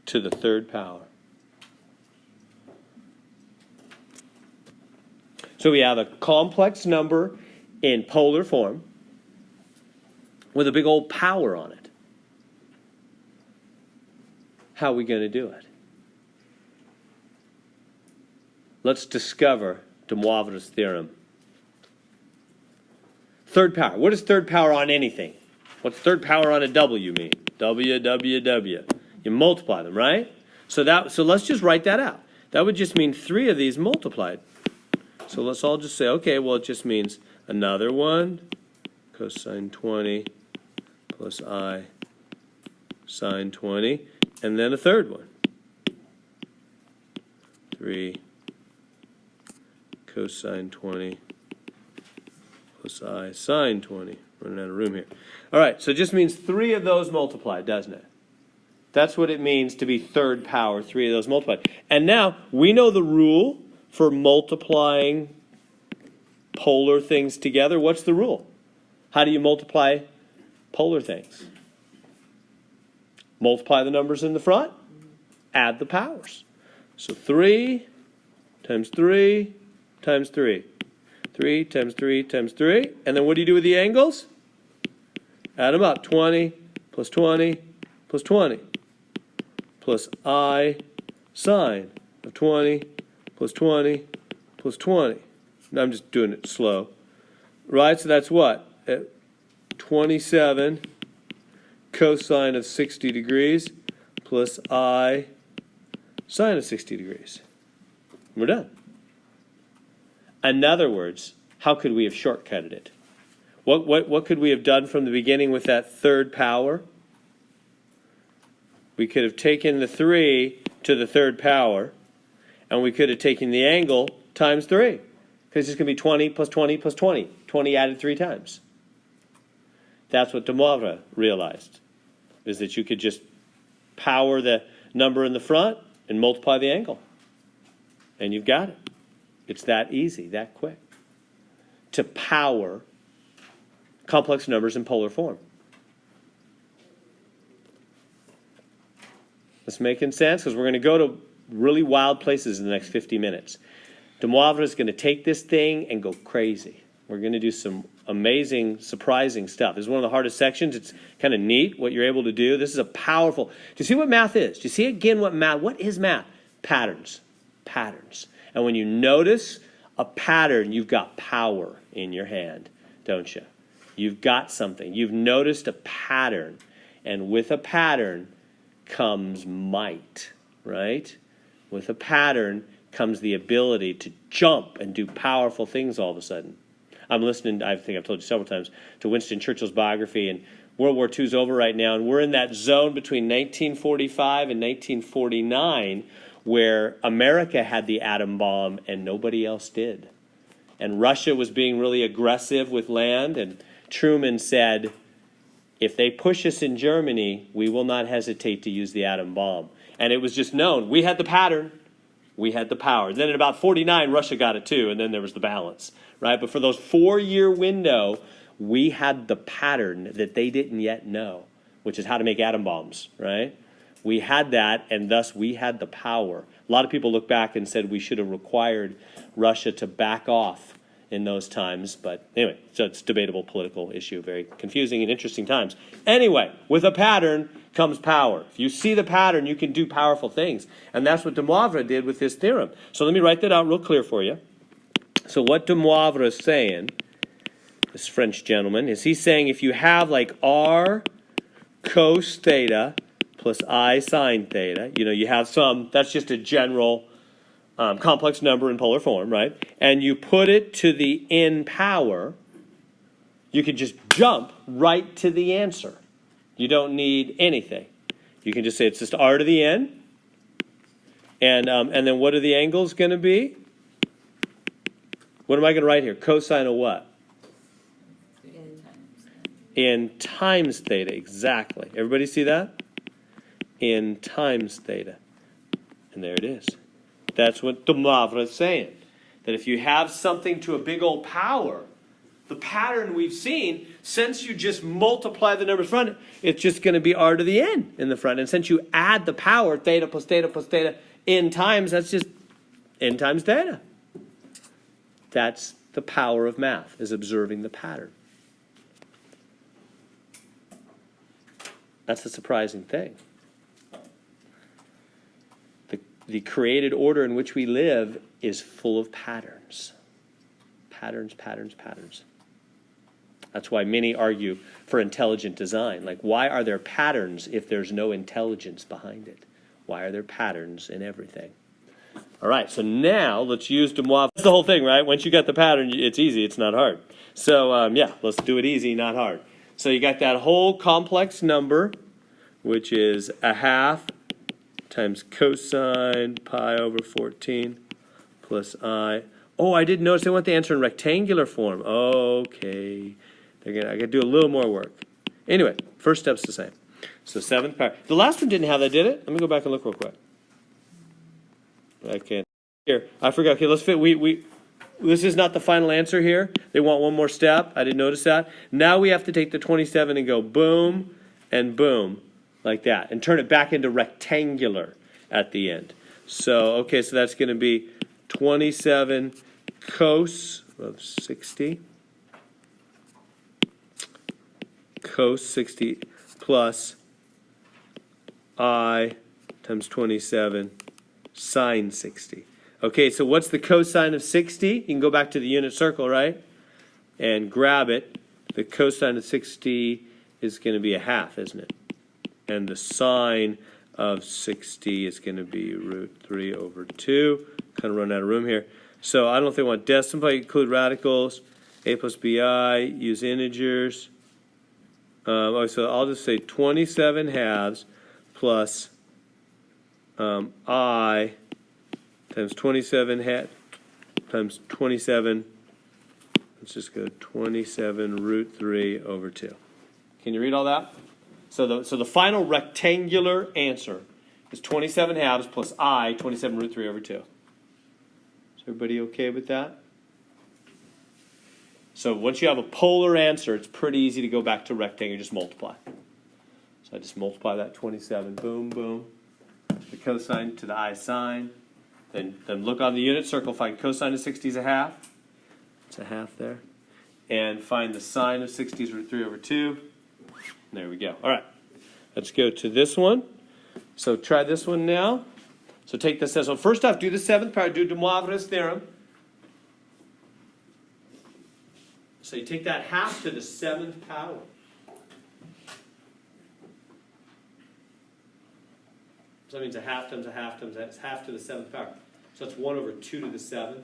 to the third power. So we have a complex number in polar form with a big old power on it. How are we going to do it? Let's discover de Moivre's theorem. Third power. What is third power on anything? What's third power on a W mean? W, W, W. You multiply them, right? So let's just write that out. That would just mean 3 of these multiplied. So let's all just say, okay, well, it just means another 1 cosine 20 plus I sine 20, and then a third one. 3 cosine 20 plus I sine 20. Running out of room here. All right, so it just means 3 of those multiplied, doesn't it? That's what it means to be third power, 3 of those multiplied. And now we know the rule for multiplying polar things together. What's the rule? How do you multiply polar things? Multiply the numbers in the front, add the powers. So 3 times 3 times 3. 3 times 3 times 3. And then what do you do with the angles? Add them up. 20 plus 20 plus 20 plus I sine of 20 plus 20 plus 20. Now I'm just doing it slow. Right? So that's what? 27 cosine of 60 degrees plus I sine of 60 degrees. We're done. In other words, how could we have shortcutted it? What could we have done from the beginning with that third power? We could have taken the 3 to the third power, and we could have taken the angle times 3. Because it's going to be 20 plus 20 plus 20. 20 added 3 times. That's what de Moivre realized, is that you could just power the number in the front and multiply the angle. And you've got it. It's that easy, that quick, to power complex numbers in polar form. This making sense? Because we're going to go to really wild places in the next 50 minutes. De Moivre is going to take this thing and go crazy. We're going to do some amazing, surprising stuff. This is one of the hardest sections. It's kind of neat what you're able to do. This is a powerful... Do you see what math is? Do you see again what is math? Patterns. Patterns. And when you notice a pattern, you've got power in your hand, don't you? You've got something. You've noticed a pattern. And with a pattern comes might, right? With a pattern comes the ability to jump and do powerful things all of a sudden. I'm listening, I think I've told you several times, to Winston Churchill's biography, and World War II is over right now, and we're in that zone between 1945 and 1949 where America had the atom bomb and nobody else did. And Russia was being really aggressive with land, and Truman said, if they push us in Germany, we will not hesitate to use the atom bomb. And it was just known. We had the pattern. We had the power. Then in about 49, Russia got it too, and then there was the balance, right? But for those 4-year window, we had the pattern that they didn't yet know, which is how to make atom bombs, right? We had that, and thus we had the power. A lot of people look back and said we should have required Russia to back off in those times. But anyway, so it's a debatable political issue, very confusing and interesting times. Anyway, with a pattern comes power. If you see the pattern, you can do powerful things. And that's what de Moivre did with this theorem. So let me write that out real clear for you. So what de Moivre is saying, this French gentleman, is he's saying if you have like r cos theta plus I sine theta, you have some, that's just a general complex number in polar form, right? And you put it to the n power, you can just jump right to the answer. You don't need anything. You can just say it's just r to the n. And then what are the angles going to be? What am I going to write here? Cosine of what? N times theta, exactly. Everybody see that? N times theta. And there it is. That's what de Moivre is saying. That if you have something to a big old power, the pattern we've seen, since you just multiply the numbers front, it's just going to be r to the n in the front. And since you add the power, theta plus theta plus theta, n times, that's just n times theta. That's the power of math, is observing the pattern. That's the surprising thing. The created order in which we live is full of patterns. Patterns, patterns, patterns. That's why many argue for intelligent design. Like, why are there patterns if there's no intelligence behind it? Why are there patterns in everything? All right, so now let's use de Moivre. That's the whole thing, right? Once you got the pattern, it's easy, it's not hard. So, yeah, let's do it easy, not hard. So you got that whole complex number, which is a half times cosine pi over 14 plus I. Oh, I didn't notice they want the answer in rectangular form. Okay. I got to do a little more work. Anyway, first step's the same. So 7th power. The last one didn't have that, did it? Let me go back and look real quick. I can't. Here, I forgot. Okay, let's fit. This is not the final answer here. They want one more step. I didn't notice that. Now we have to take the 27 and go boom and boom. Like that, and turn it back into rectangular at the end. So, okay, so that's going to be 27 cos of 60. Cos 60 plus I times 27 sine 60. Okay, so what's the cosine of 60? You can go back to the unit circle, right? And grab it. The cosine of 60 is going to be a half, isn't it? And the sine of 60 is going to be root 3 over 2. Kind of run out of room here. So I don't know if they want decimal, include radicals, a plus bi, use integers. So I'll just say 27 halves plus I times 27 times 27. Let's just go 27 root 3 over 2. Can you read all that? So the final rectangular answer is 27 halves plus I, 27 root 3 over 2. Is everybody okay with that? So once you have a polar answer, it's pretty easy to go back to rectangle, just multiply. So I just multiply that 27, boom, boom. The cosine to the I sine. Then look on the unit circle, find cosine of 60 is a half. It's a half there. And find the sine of 60 is root 3 over 2. There we go. All right, let's go to this one. So try this one now. So take this as well. First off, do the 7th power, do de Moivre's theorem. So you take that half to the 7th power. So that means a half times a half times that's half to the 7th power. So that's 1 over 2 to the 7th.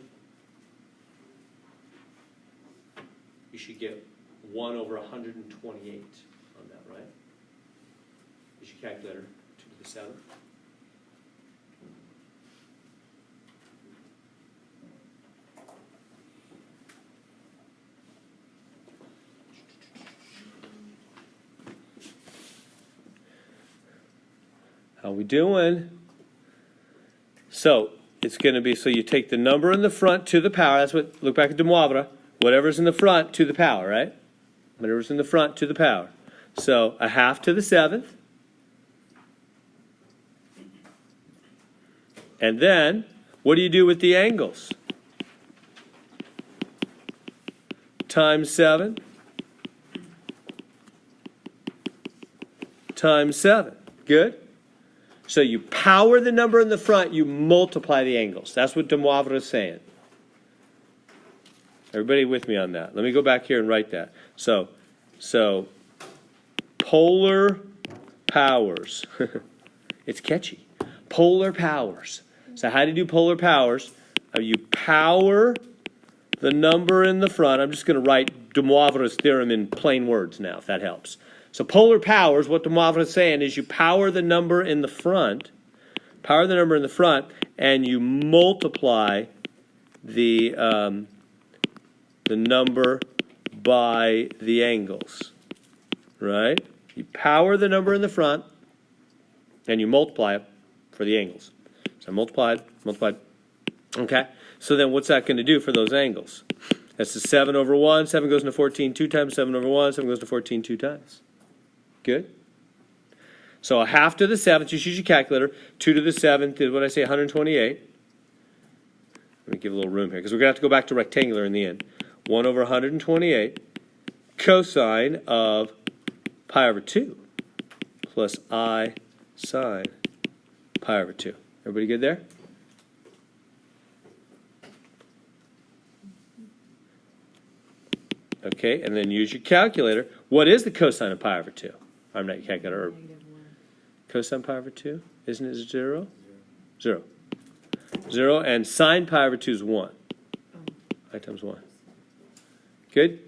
You should get 1 over 128. That, right? Use your calculator, 2 to the 7th. How we doing? So it's going to be, so you take the number in the front to the power. That's what, look back at de Moivre. Whatever's in the front to the power, right? Whatever's in the front to the power. So a half to the 7th. And then, what do you do with the angles? Times 7 times 7. Good? So you power the number in the front, you multiply the angles. That's what de Moivre is saying. Everybody with me on that? Let me go back here and write that. So polar powers. It's catchy. Polar powers. So how do you do polar powers? You power the number in the front. I'm just going to write de Moivre's theorem in plain words now, if that helps. So polar powers, what de Moivre is saying is you power the number in the front, and you multiply the number by the angles, right? You power the number in the front, and you multiply it for the angles. So multiplied. Okay, so then what's that going to do for those angles? That's the 7 over 1. 7 goes into 14 2 times. 7 over 1. 7 goes to 14 2 times. Good? So a half to the 7th, just use your calculator. 2 to the 7th is what I say, 128. Let me give a little room here, because we're going to have to go back to rectangular in the end. 1 over 128 cosine of pi over 2 plus I sine pi over 2. Everybody good there? Okay, and then use your calculator. What is the cosine of pi over 2? I'm not your calculator. Cosine pi over 2? Isn't it 0? 0. 0, and sine pi over 2 is 1. I times 1. Good?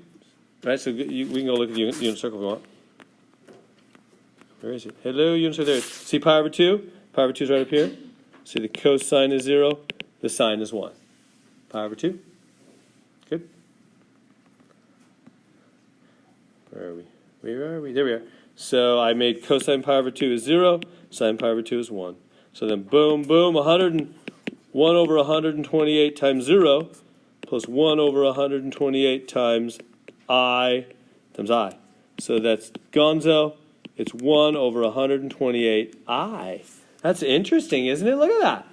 All right, so we can go look at the unit circle if we want. Where is it? Hello, unit circle there. See pi over 2? Pi over 2 is right up here. See the cosine is 0, the sine is 1. Pi over 2. Good? Where are we? Where are we? There we are. So I made cosine pi over 2 is 0, sine pi over 2 is 1. So then boom, boom, 101 over 128 times 0 plus 1 over 128 times I. So that's gonzo. It's 1 over 128 I. That's interesting, isn't it? Look at that.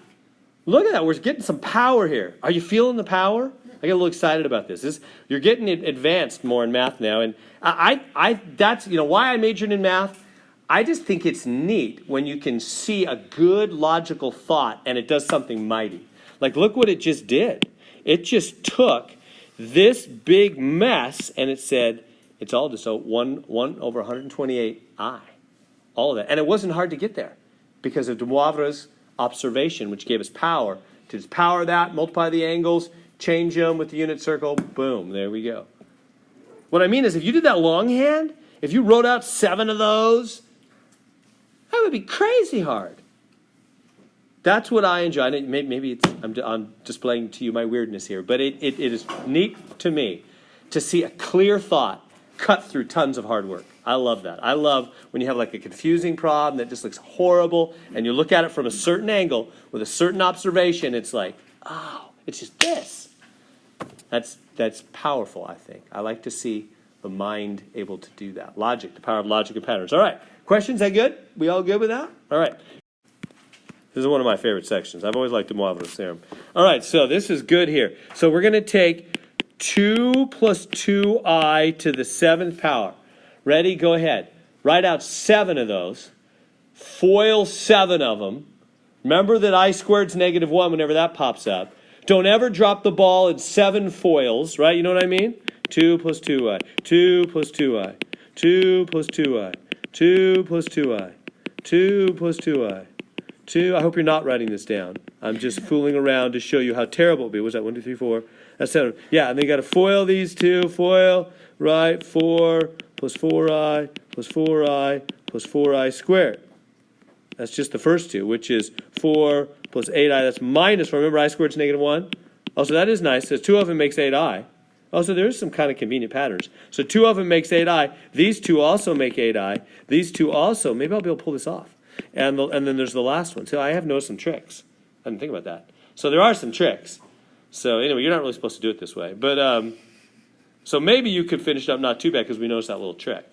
Look at that. We're getting some power here. Are you feeling the power? I get a little excited about this. You're getting advanced more in math now, and that's why I majored in math. I just think it's neat when you can see a good logical thought and it does something mighty. Like, look what it just did. It just took this big mess and it said it's all just 1 over 128 I. All of that, and it wasn't hard to get there because of de Moivre's observation, which gave us power to just power that, multiply the angles, change them with the unit circle, boom, there we go. What I mean is if you did that longhand, if you wrote out 7 of those, that would be crazy hard. That's what I enjoy. Maybe I'm displaying to you my weirdness here, but it is neat to me to see a clear thought cut through tons of hard work. I love that. I love when you have like a confusing problem that just looks horrible and you look at it from a certain angle with a certain observation, it's like, oh, it's just this. That's powerful, I think. I like to see the mind able to do that. Logic, the power of logic and patterns. All right, questions? That good? We all good with that? All right. This is one of my favorite sections. I've always liked de Moivre's theorem. All right, so this is good here. So we're going to take 2 plus 2i to the 7th power. Ready? Go ahead. Write out 7 of those. Foil 7 of them. Remember that I squared is negative 1 whenever that pops up. Don't ever drop the ball in 7 foils, right? You know what I mean? 2 plus 2i. 2 plus 2i. 2 plus 2i. 2 plus 2i. 2 plus 2i. 2. I hope you're not writing this down. I'm just fooling around to show you how terrible it would be. What's that? 1, 2, 3, 4. That's 7. Yeah, and then you got to foil these two. Foil, right? 4 plus 4i plus 4i plus 4i squared. That's just the first two, which is 4 plus 8i. That's minus 4. Remember, I squared is negative 1? Oh, so that is nice. So 2 of them makes 8i. Oh, so there's some kind of convenient patterns. So 2 of them makes 8i. These two also make 8i. These two also. Maybe I'll be able to pull this off. And then there's the last one. So I have noticed some tricks. I didn't think about that. So there are some tricks. So anyway, you're not really supposed to do it this way. But so maybe you could finish it up not too bad because we noticed that little trick.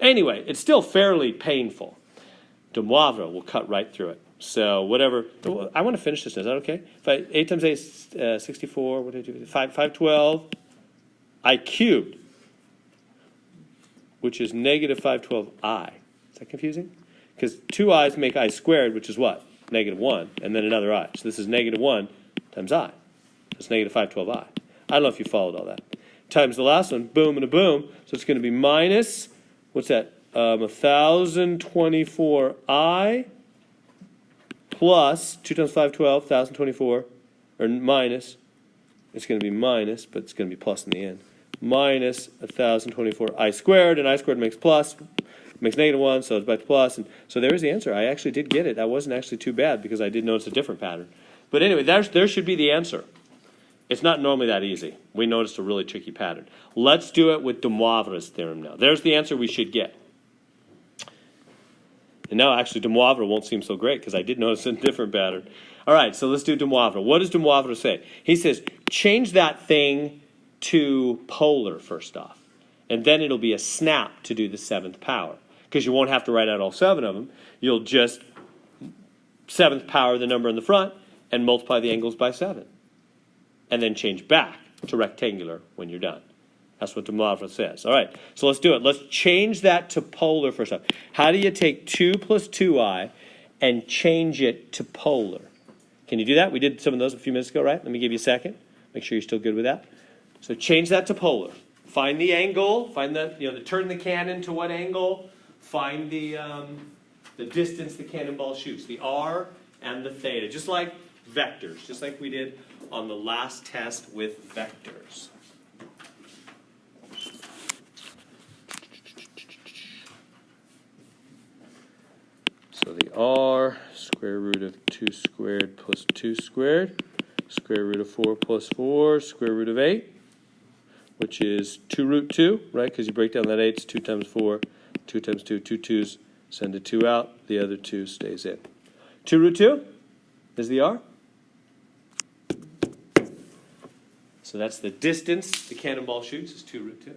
Anyway, it's still fairly painful. Demoivre will cut right through it. So whatever. I want to finish this. Is that okay? 8 times 8 is 64. What did I do? 512. I cubed, which is negative 512i. Is that confusing? Because 2 i's make I squared, which is what? Negative 1, and then another I. So this is negative 1 times I. That's negative 512i. I don't know if you followed all that. Times the last one, boom and a boom. So it's going to be minus, what's that? 1024i plus 2 times 512, 1024, or minus. It's going to be minus, but it's going to be plus in the end. Minus 1024 I squared, and I squared makes plus, makes negative 1, so it's back to plus. And so there's the answer. I actually did get it. That wasn't actually too bad because I did notice a different pattern. But anyway, there should be the answer. It's not normally that easy. We noticed a really tricky pattern. Let's do it with Demoivre's theorem now. There's the answer we should get. And now actually Demoivre won't seem so great because I did notice a different pattern. All right, so let's do Demoivre. What does Demoivre say? He says, change that thing to polar first off. And then it'll be a snap to do the 7th power. Because you won't have to write out all 7 of them. You'll just 7th power the number in the front and multiply the angles by 7. And then change back to rectangular when you're done. That's what Demoivre says. All right, so let's do it. Let's change that to polar first off. How do you take 2 plus 2i and change it to polar? Can you do that? We did some of those a few minutes ago, right? Let me give you a second. Make sure you're still good with that. So change that to polar. Find the angle. Find turn the cannon to what angle. Find the distance the cannonball shoots. The r and the theta. Just like vectors. Just like we did on the last test with vectors. So the r, square root of 2 squared plus 2 squared, square root of 4 plus 4, square root of 8, which is 2 root 2, right? Because you break down that 8, it's 2 times 4, 2 times 2, 2 2's, send a 2 out, the other 2 stays in. 2 root 2 is the r. So that's the distance the cannonball shoots, is 2 root 2.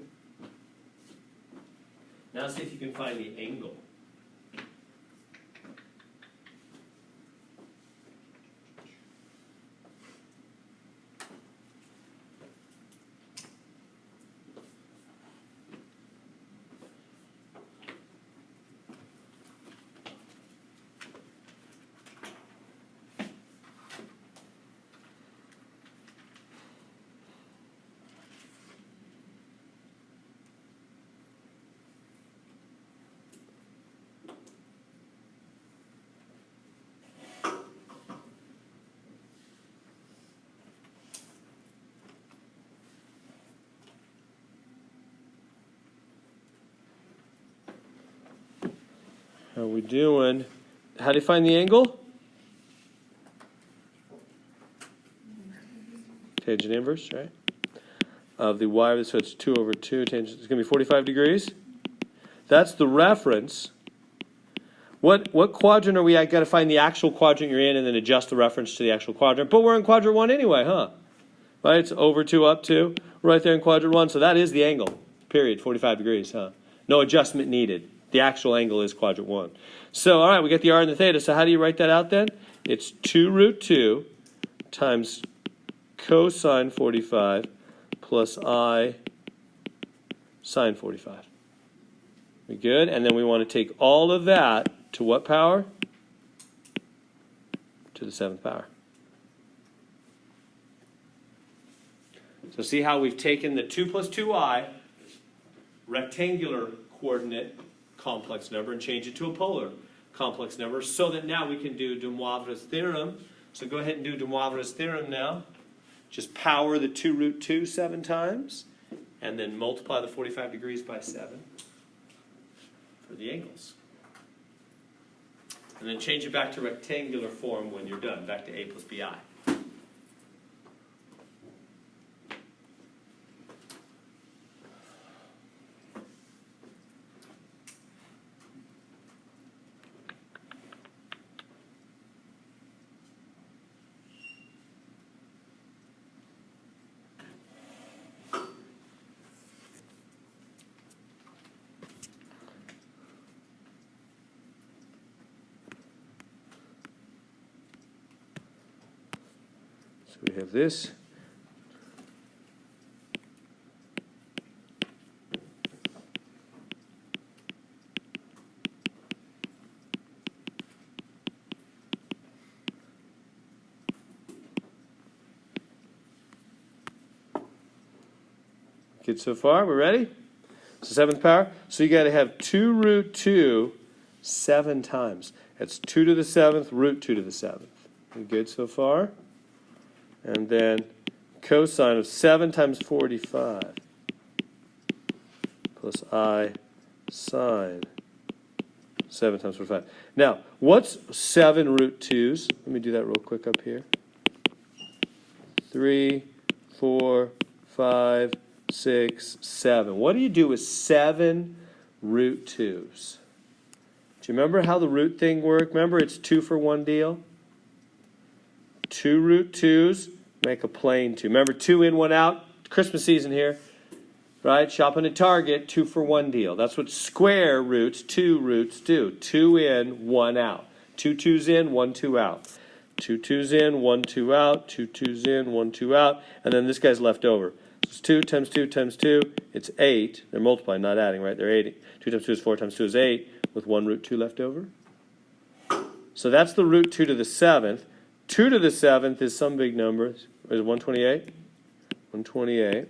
Now see if you can find the angle. How are we doing? How do you find the angle? Tangent inverse, right? Of the y, so it's 2 over 2. Tangent, it's going to be 45 degrees. That's the reference. What quadrant are we at? Got to find the actual quadrant you're in and then adjust the reference to the actual quadrant. But we're in quadrant 1 anyway, huh? Right? It's over 2, up 2. Right there in quadrant 1. So that is the angle. Period. 45 degrees, huh? No adjustment needed. The actual angle is quadrant 1. So, all right, we got the r and the theta. So how do you write that out then? It's 2 root 2 times cosine 45 plus I sine 45. We good? And then we want to take all of that to what power? To the 7th power. So see how we've taken the 2 plus 2i rectangular coordinate complex number and change it to a polar complex number so that now we can do Demoivre's theorem. So go ahead and do Demoivre's theorem now. Just power the 2 root 2 7 times and then multiply the 45 degrees by 7 for the angles. And then change it back to rectangular form when you're done, back to a plus bi. So we have this. Good so far? We're ready? So seventh power. So you got to have 2 root 2 7 times. That's 2 to the 7th, root 2 to the 7th. We good so far? And then cosine of 7 times 45 plus I sine 7 times 45. Now, what's 7 root 2's? Let me do that real quick up here. 3, 4, 5, 6, 7. What do you do with 7 root 2's? Do you remember how the root thing worked? Remember, it's 2 for 1 deal? 2 root 2's make a plain 2. Remember, 2 in, 1 out. Christmas season here, right? Shopping at Target, 2 for 1 deal. That's what square roots, 2 roots do. 2 in, 1 out. 2 2's in, 1 2 out. 2 2's in, 1 2 out. 2 2's in, 1 2 out. And then this guy's left over. So it's 2 times 2 times 2. It's 8. They're multiplying, not adding, right? They're 8. 2 times 2 is 4 times 2 is 8 with 1 root 2 left over. So that's the root 2 to the 7th. 2 to the 7th is some big number. Is it 128? 128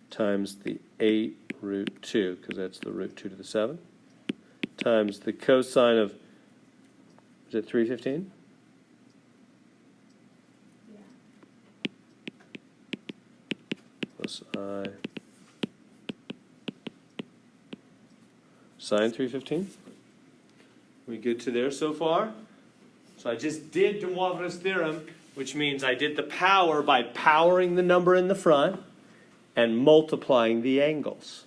times the 8 root 2, because that's the root 2 to the 7th, times the cosine of, is it 315? Yeah. Plus I sine 315. We good to there so far? So I just did de Moivre's theorem, which means I did the power by powering the number in the front and multiplying the angles.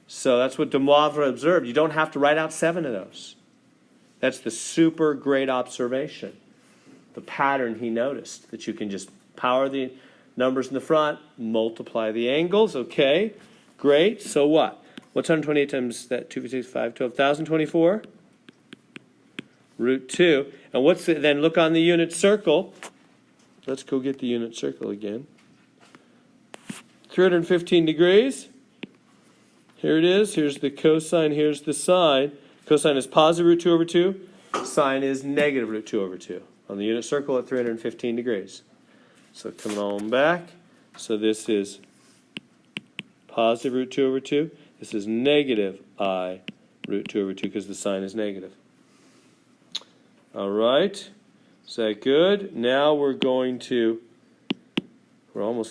So that's what de Moivre observed. You don't have to write out 7 of those. That's the super great observation. The pattern he noticed, that you can just power the numbers in the front, multiply the angles. Okay, great. So what? What's 128 times that 2, 6, 5, 12, 1,024? Root 2. And what's the, then look on the unit circle. Let's go get the unit circle again. 315 degrees. Here it is. Here's the cosine. Here's the sine. Cosine is positive root 2 over 2. Sine is negative root 2 over 2. On the unit circle at 315 degrees. So coming on back. So this is positive root 2 over 2. This is negative I root 2 over 2 because the sine is negative. All right. Is that good? Now we're almost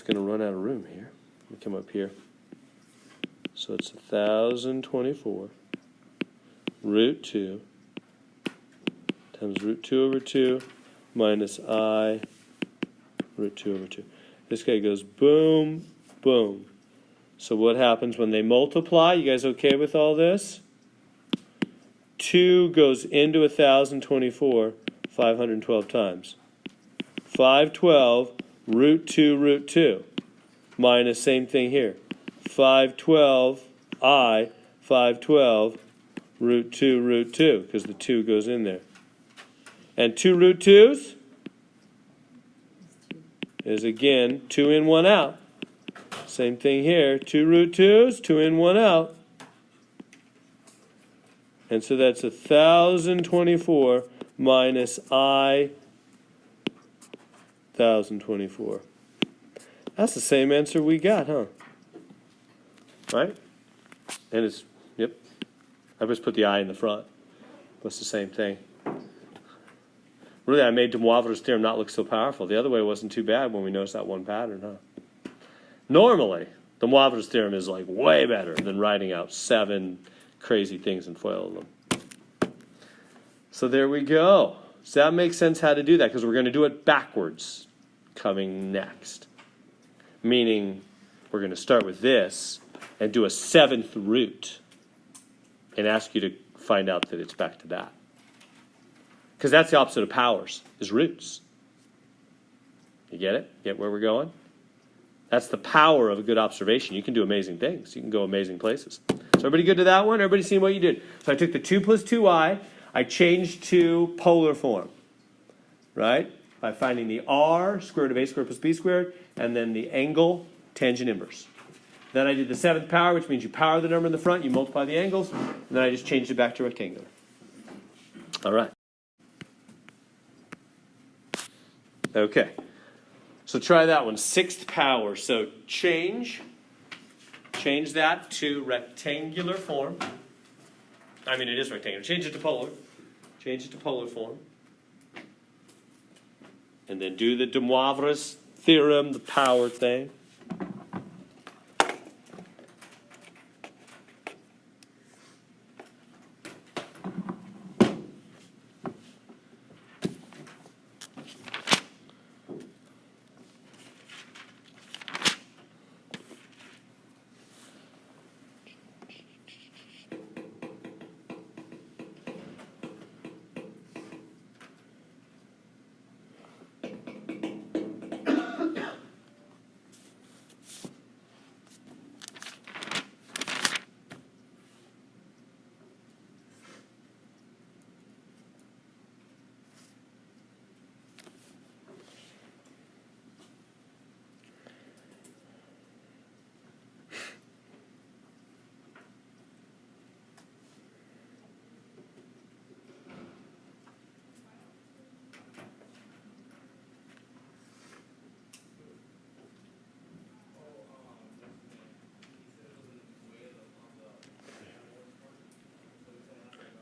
going to run out of room here. Let me come up here. So it's 1,024 root 2 times root 2 over 2 minus I root 2 over 2. This guy goes boom, boom. So what happens when they multiply? You guys okay with all this? 2 goes into 1,024 512 times. 512 root 2 minus same thing here. 512 I 512 root 2 because the 2 goes in there. And 2 root 2's is again 2 in 1 out. Same thing here. 2 root 2's, 2 in 1 out. And so that's 1,024 minus I 1,024. That's the same answer we got, huh? Right? And it's, yep. I just put the I in the front. That's the same thing. Really, I made de Moivre's theorem not look so powerful. The other way wasn't too bad when we noticed that one pattern, huh? Normally, de Moivre's theorem is like way better than writing out 7 crazy things and foiling them. So there we go. Does that make sense how to do that? Because we're going to do it backwards coming next. Meaning, we're going to start with this and do a 7th root and ask you to find out that it's back to that. Because that's the opposite of powers, is roots. You get it? Get where we're going? That's the power of a good observation. You can do amazing things. You can go amazing places. So everybody good to that one? Everybody seen what you did? So I took the 2 plus 2i. I changed to polar form. right? By finding the r, square root of a squared plus b squared, and then the angle, tangent inverse. Then I did the 7th power, which means you power the number in the front, you multiply the angles, and then I just changed it back to rectangular. All right. Okay. So try that one. 6th power. So change that to rectangular form. I mean, it is rectangular. Change it to polar. Change it to polar form. And then do the de Moivre's theorem, the power thing.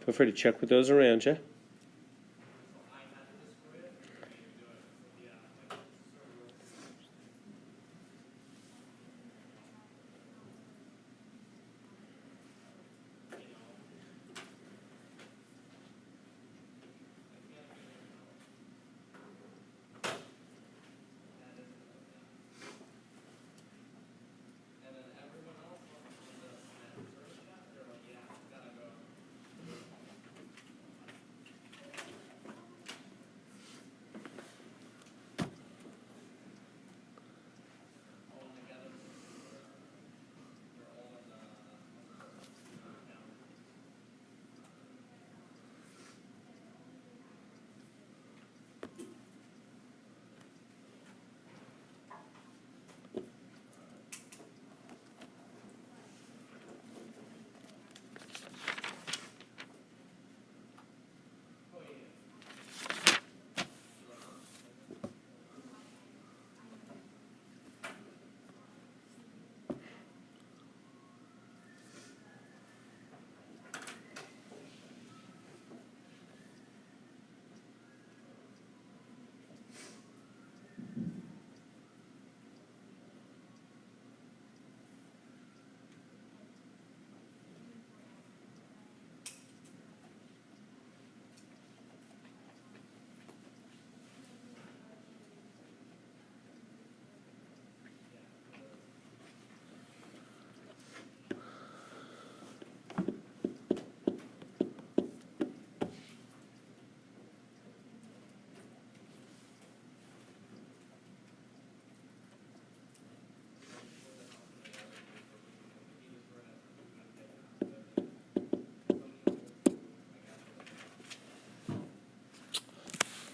Feel free to check with those around you.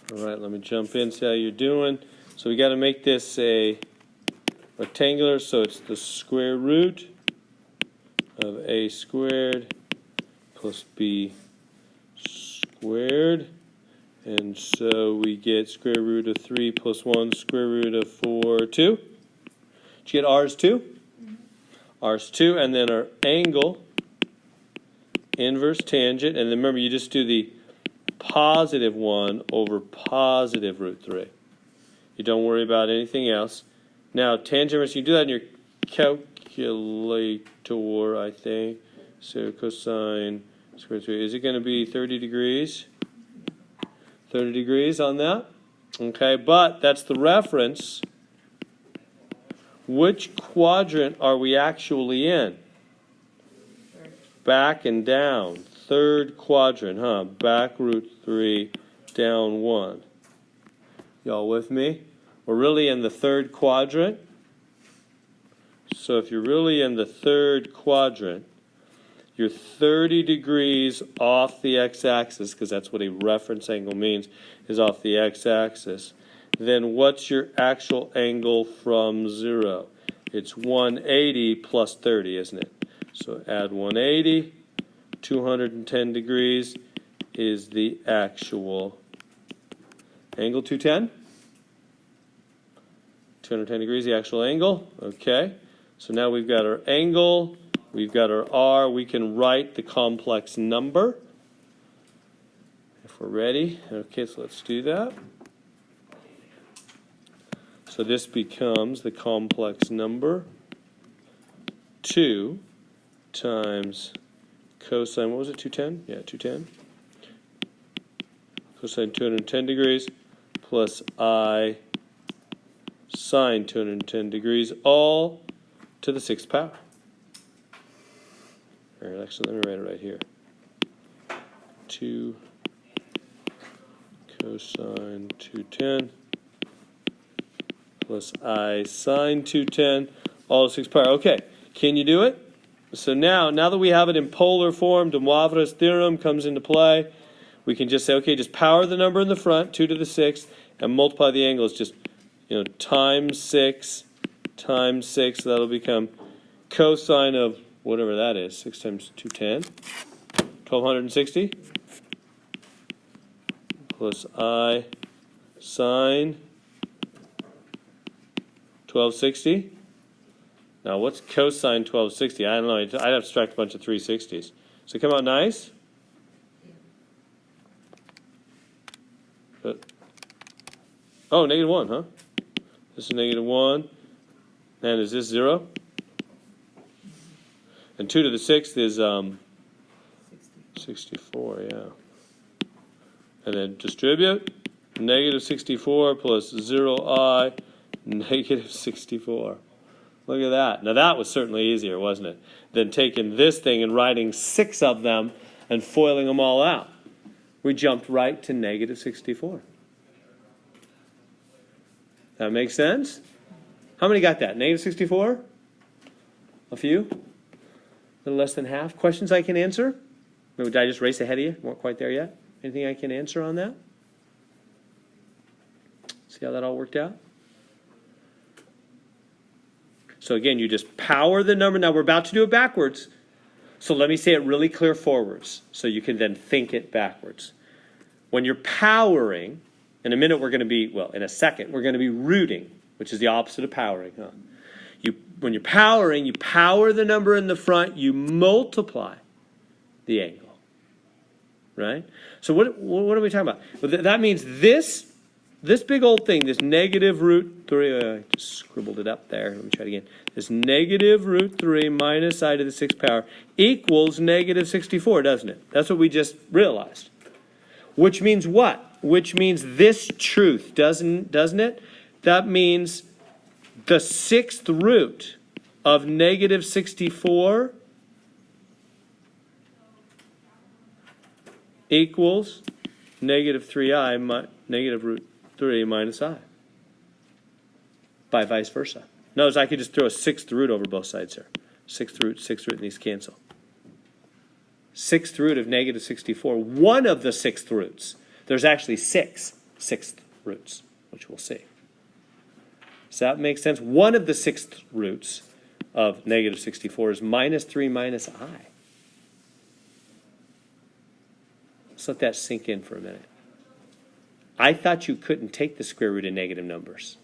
All right, let me jump in, see how you're doing. So we got to make this a rectangular, so it's the square root of a squared plus b squared. And so we get square root of 3 plus 1 square root of 4, 2. Did you get r's 2? Mm-hmm. R's 2, and then our angle, inverse tangent, and then remember you just do the positive 1 over positive root 3. You don't worry about anything else. Now, tangent inverse, you do that in your calculator, I think. So cosine square 3. Is it going to be 30 degrees? 30 degrees on that? Okay, but that's the reference. Which quadrant are we actually in? Back and down. Third quadrant, huh? Back root 3, down 1. Y'all with me? We're really in the third quadrant. So if you're really in the third quadrant, You're 30 degrees off the x-axis, because that's what a reference angle means, is off the x-axis. Then what's your actual angle from 0? It's 180 plus 30, isn't it? So add 180, 210 degrees is the actual angle. 210? 210 degrees, the actual angle. Okay. So now we've got our angle, we've got our r. We can write the complex number if we're ready. Okay, so let's do that. So this becomes the complex number 2 times cosine, what was it, 210? Yeah, 210. Cosine 210 degrees plus I sine 210 degrees, all to the 6th power. All right, actually, let me write it right here. 2 cosine 210 plus I sine 210, all to 6th power. Okay, can you do it? So now that we have it in polar form, de Moivre's theorem comes into play. We can just say, okay, just power the number in the front, 2 to the 6th, and multiply the angle. It's just, times 6 times 6. So that'll become cosine of whatever that is. 6 times 210. 1260. Plus I sine 1260. Now, what's cosine 1260? I don't know. I'd abstract a bunch of 360s. So it come out nice? But, oh, -1, huh? This is -1. And is this 0? And 2 to the 6th is 64, yeah. And then distribute. -64 plus 0i, -64. Look at that. Now that was certainly easier, wasn't it, than taking this thing and writing 6 of them and foiling them all out. We jumped right to -64. That makes sense? How many got that? -64? A few? A little less than half? Questions I can answer? Or did I just race ahead of you? Weren't quite there yet? Anything I can answer on that? See how that all worked out? So again, you just power the number. Now we're about to do it backwards. So let me say it really clear forwards so you can then think it backwards. When you're powering, in a minute we're going to be, well, in a second, we're going to be rooting, which is the opposite of powering. Huh? When you're powering, you power the number in the front, you multiply the angle. Right? So what are we talking about? Well, that means this big old thing, this -√3, I just scribbled it up there. Let me try it again. This -√3 minus I to the 6th power equals -64, doesn't it? That's what we just realized. Which means what? Which means this truth, doesn't it? That means the 6th root of -64 equals -3i, -√3 minus I, by vice versa. Notice I could just throw a 6th root over both sides here. 6th root, and these cancel. 6th root of -64, one of the 6th roots. There's actually 6 6th roots, which we'll see. Does that make sense? One of the 6th roots of -64 is -3 minus I. Let's let that sink in for a minute. I thought you couldn't take the square root of negative numbers.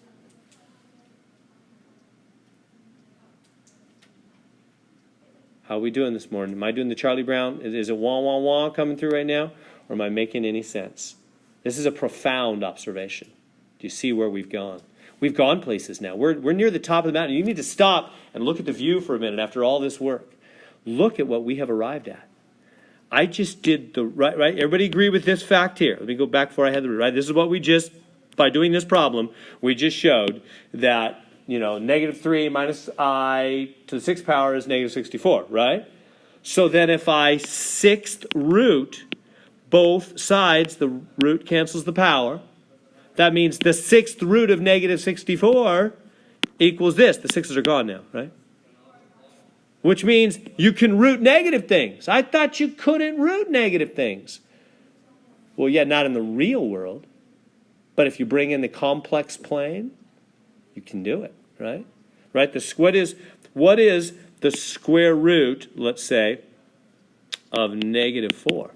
How are we doing this morning? Am I doing the Charlie Brown? Is it wah, wah, wah coming through right now? Or am I making any sense? This is a profound observation. Do you see where we've gone? We've gone places now. We're near the top of the mountain. You need to stop and look at the view for a minute after all this work. Look at what we have arrived at. I just did the right. Everybody agree with this fact here? Let me go back before I had the right. This is what we just, by doing this problem, we just showed that, -3 minus I to the 6th power is -64, right? So then if I 6th root both sides, the root cancels the power. That means the 6th root of -64 equals this. The 6's are gone now, right? which means you can root negative things. I thought you couldn't root negative things. Well, yeah, not in the real world. But if you bring in the complex plane, you can do it, right? Right? What is the square root, let's say, of negative 4?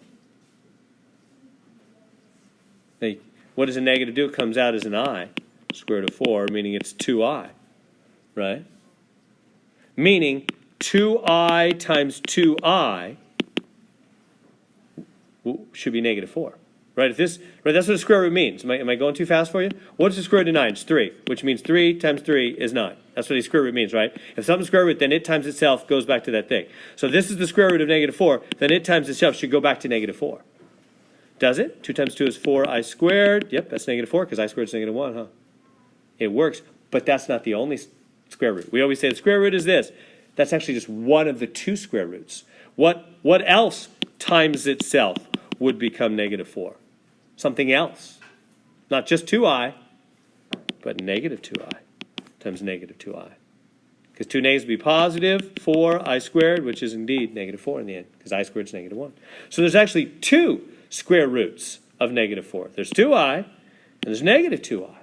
Hey, what does a negative do? It comes out as an I, square root of 4, meaning it's 2I, right? Meaning 2I times 2I should be negative 4. Right, that's what the square root means. Am I going too fast for you? What's the square root of 9? It's 3, which means 3 times 3 is 9. That's what the square root means, right? If something's square root, then it times itself goes back to that thing. So this is the square root of negative 4, then it times itself should go back to negative 4. Does it? 2 times 2 is 4i squared. Yep, that's negative 4 because I squared is negative 1, huh? It works, but that's not the only square root. We always say the square root is this. That's actually just one of the 2 square roots. What else times itself would become negative 4? Something else. Not just 2i, but negative 2i times negative 2i. Because 2 negatives would be positive 4i squared, which is indeed negative 4 in the end, because I squared is negative 1. So there's actually 2 square roots of negative 4. There's 2i, and there's negative 2i.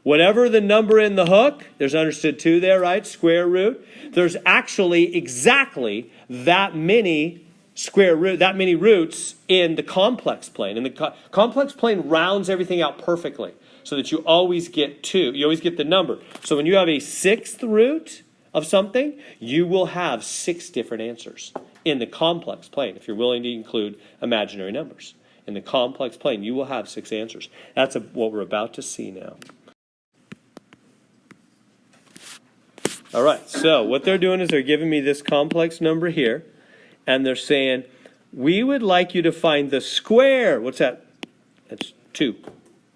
Whatever the number in the hook, there's understood 2 there, right? Square root. There's actually exactly that many roots in the complex plane. And the complex plane rounds everything out perfectly so that you always get 2. You always get the number. So when you have a 6th root of something, you will have 6 different answers in the complex plane if you're willing to include imaginary numbers. In the complex plane, you will have 6 answers. That's what we're about to see now. All right, so what they're doing is they're giving me this complex number here, and they're saying, we would like you to find the square. What's that? That's 2.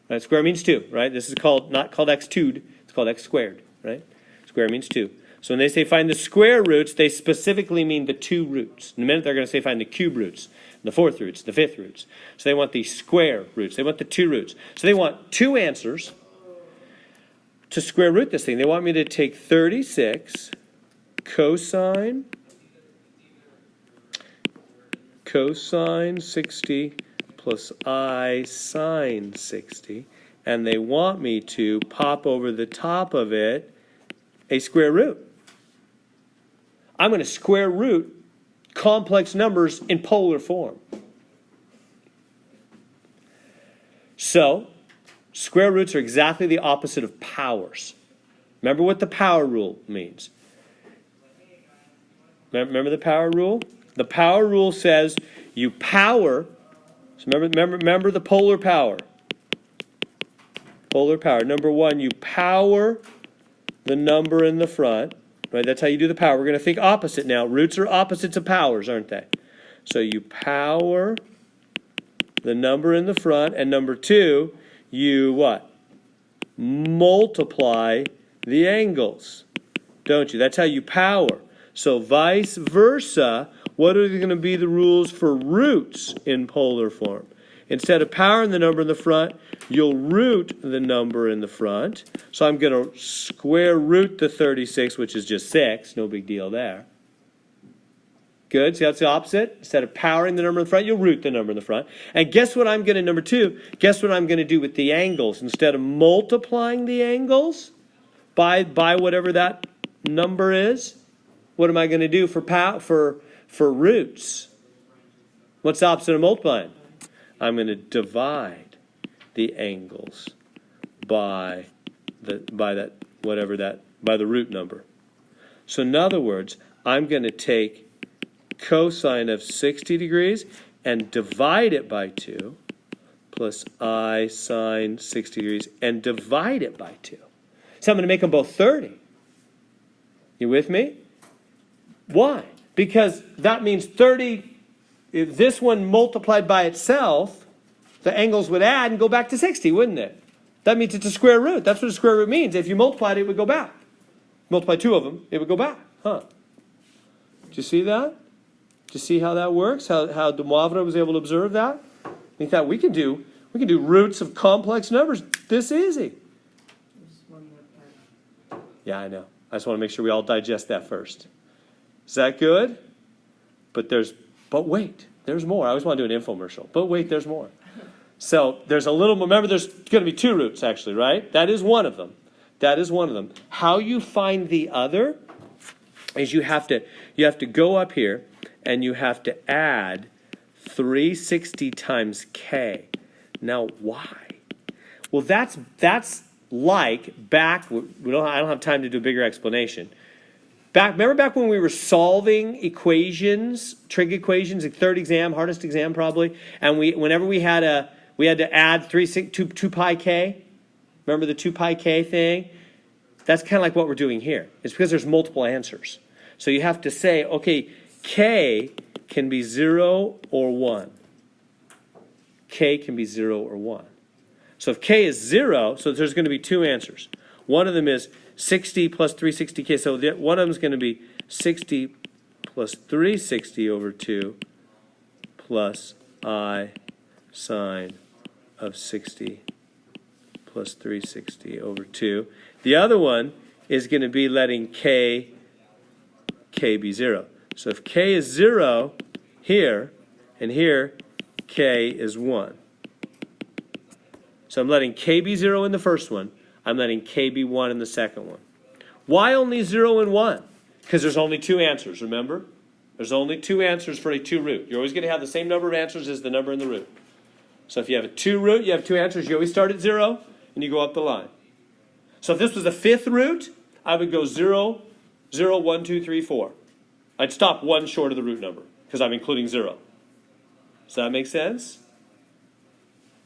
Right? Square means 2, right? This is not called x two, it's called x squared, right? Square means 2. So when they say find the square roots, they specifically mean the 2 roots. In a minute, they're going to say find the cube roots, the 4th roots, the 5th roots. So they want the square roots. They want the 2 roots. So they want 2 answers to square root this thing. They want me to take 36 cosine 60 plus I sine 60, and they want me to pop over the top of it a square root. I'm going to square root complex numbers in polar form. So, square roots are exactly the opposite of powers. Remember what the power rule means. Remember the power rule? The power rule says you power. So remember the polar power. Polar power. Number 1, you power the number in the front. Right? That's how you do the power. We're going to think opposite now. Roots are opposites of powers, aren't they? So you power the number in the front, and number 2, you what? Multiply the angles, don't you? That's how you power. So vice versa, what are going to be the rules for roots in polar form? Instead of powering the number in the front, you'll root the number in the front. So I'm going to square root the 36, which is just 6. No big deal there. Good. See, that's the opposite. Instead of powering the number in the front, you'll root the number in the front. And guess what I'm going to, number 2, guess what I'm going to do with the angles? Instead of multiplying the angles by whatever that number is, what am I going to do for roots? What's the opposite of multiplying? I'm going to divide the angles by the root number. So in other words, I'm going to take cosine of 60 degrees and divide it by 2 plus I sine 60 degrees and divide it by 2. So I'm going to make them both 30. You with me? Why? Because that means 30, if this one multiplied by itself, the angles would add and go back to 60, wouldn't it? That means it's a square root. That's what a square root means. If you multiplied it, it would go back. Multiply 2 of them, it would go back. Huh? Did you see that? Did you see how that works? How de Moivre was able to observe that? He thought we can do roots of complex numbers this easy. There's one more part. Yeah, I know. I just want to make sure we all digest that first. Is that good? But wait, there's more. I always want to do an infomercial. But wait, there's more. So there's a little more. Remember, there's going to be two roots, actually, right? That is one of them. That is one of them. How you find the other is you have to go up here and you have to add 360 times k. Now, why? Well, that's like back. I don't have time to do a bigger explanation. Remember back when we were solving equations, trig equations, the third exam, hardest exam probably, and whenever we had to add 2 pi k. Remember the 2 pi k thing? That's kind of like what we're doing here. It's because there's multiple answers. So you have to say, okay, k can be 0 or 1. K can be 0 or 1. So if k is 0, so there's going to be two answers. One of them is 60 plus 360k. So one of them is going to be 60 plus 360 over 2 plus I sine of 60 plus 360 over 2. The other one is going to be letting k be 0. So if k is 0 here, and here k is 1. So I'm letting k be 0 in the first one. I'm letting k be 1 in the second one. Why only 0 and 1? Because there's only two answers, remember? There's only two answers for a 2 root. You're always going to have the same number of answers as the number in the root. So if you have a 2 root, you have two answers. You always start at 0, and you go up the line. So if this was a 5th root, I would go 0, 0, 1, 2, 3, 4. I'd stop 1 short of the root number, because I'm including 0. Does that make sense?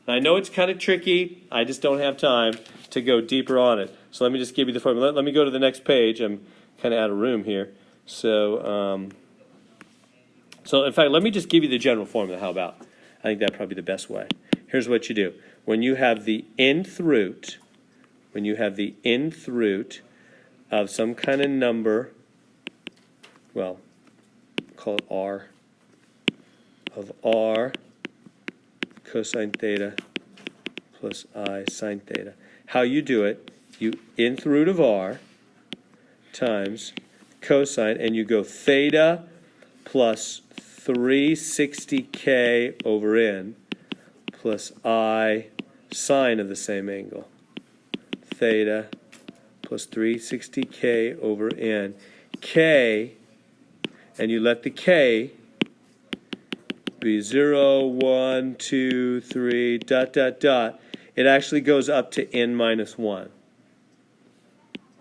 And I know it's kind of tricky. I just don't have time to go deeper on it. So let me just give you the formula. Let me go to the next page. I'm kind of out of room here. So in fact, let me just give you the general formula. How about? I think that'd probably be the best way. Here's what you do. When you have the nth root, of some kind of number, well, call it r, of r cosine theta plus I sine theta. How you do it, you nth root of r times cosine, and you go theta plus 360k over n plus I sine of the same angle. Theta plus 360k over n. K, and you let the k be 0, 1, 2, 3, dot, dot, dot. It actually goes up to n minus 1.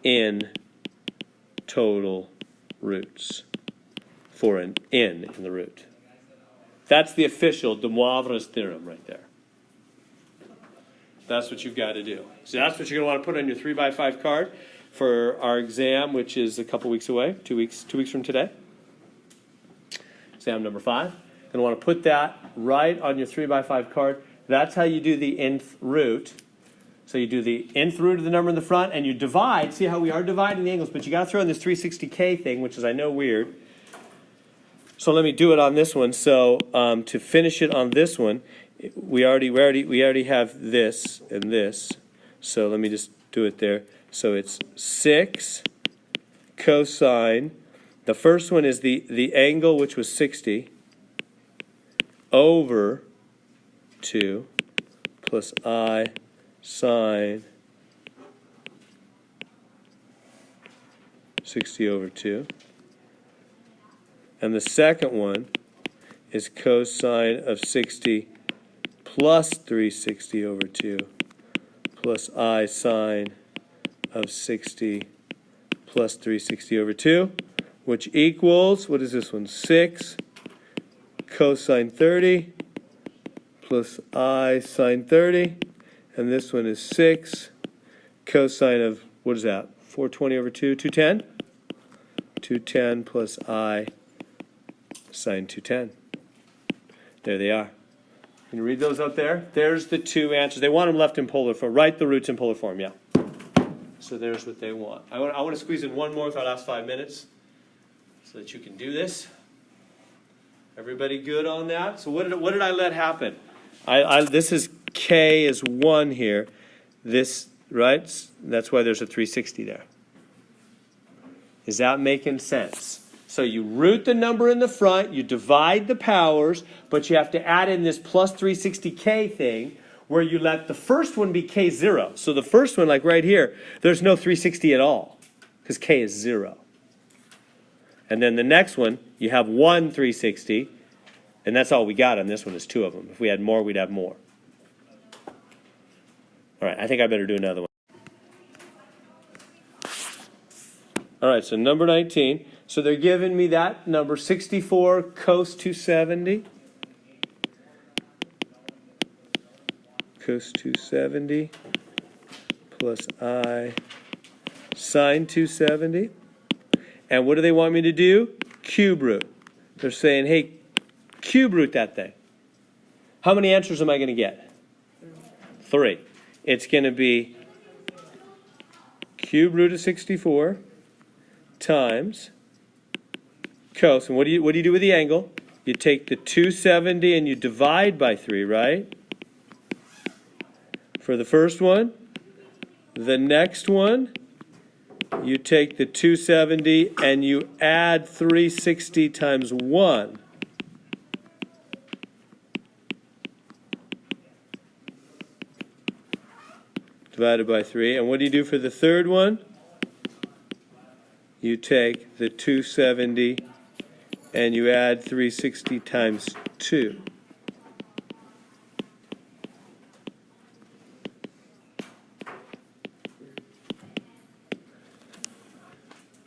N total roots for an n in the root. That's the official de Moivre's theorem right there. That's what you've got to do. So that's what you're going to want to put on your 3x5 card for our exam, which is a couple weeks away, 2 weeks from today. Exam number 5. You're going to want to put that right on your 3x5 card. That's how you do the nth root. So you do the nth root of the number in the front, and you divide. See how we are dividing the angles, but you got to throw in this 360k thing, which is, I know, weird. So let me do it on this one. So to finish it on this one, we already have this and this. So let me just do it there. So it's 6 cosine. The first one is the angle, which was 60, over 2 plus I sine 60 over 2. And the second one is cosine of 60 plus 360 over 2 plus I sine of 60 plus 360 over 2, which equals, what is this one? 6 cosine 30 plus I sine 30. And this one is 6 cosine of, what is that? 420 over 2, 210? 210 plus I sine 210. There they are. Can you read those out there? There's the two answers. They want them left in polar form. Write the roots in polar form, yeah. So there's what they want. I want to squeeze in one more for our last 5 minutes so that you can do this. Everybody good on that? So what did I let happen? This is K is 1 here. This, right? That's why there's a 360 there. Is that making sense? So you root the number in the front, you divide the powers, but you have to add in this plus 360k thing where you let the first one be k0. So the first one, like right here, there's no 360 at all because k is 0. And then the next one, you have one 360, and that's all we got on this one is 2 of them. If we had more, we'd have more. All right, I think I better do another one. All right, so number 19. So they're giving me that number, 64 cos 270. Cos 270 plus I sine 270. And what do they want me to do? Cube root. They're saying, hey, cube root that thing. How many answers am I going to get? 3. It's going to be cube root of 64 times cos. And what do you do with the angle? You take the 270 and you divide by 3, right? For the first one. The next one, you take the 270 and you add 360 times 1. Divided by 3. And what do you do for the third one? You take the 270 and you add 360 times 2.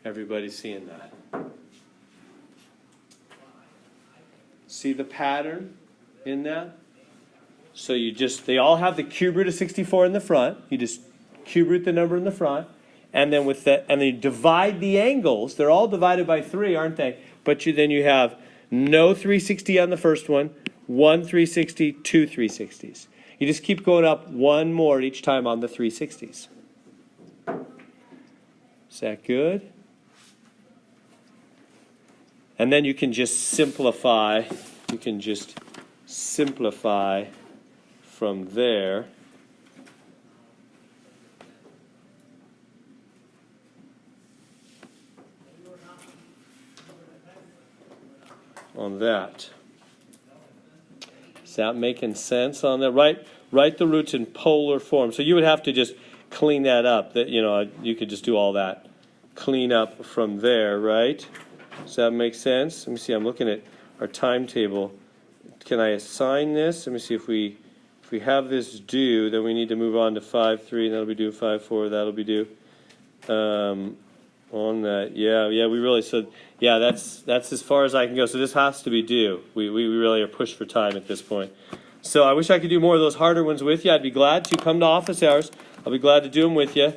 Everybody's seeing that. See the pattern in that? So they all have the cube root of 64 in the front. You just cube root the number in the front. And then and then you divide the angles. They're all divided by 3, aren't they? But then you have no 360 on the first one, 1 360, 2 360s. You just keep going up one more each time on the 360s. Is that good? And then you can just simplify. You can just simplify from there. On that. Is that making sense on that? Write the roots in polar form. So you would have to just clean that up. That you could just do all that. Clean up from there, right? Does that make sense? Let me see. I'm looking at our timetable. Can I assign this? Let me see if we have this due, then we need to move on to 5.3, and that'll be due 5.4. That'll be due. On that, yeah, we really said, yeah, that's as far as I can go. So this has to be due. We really are pushed for time at this point. So I wish I could do more of those harder ones with you. I'd be glad to come to office hours. I'll be glad to do them with you.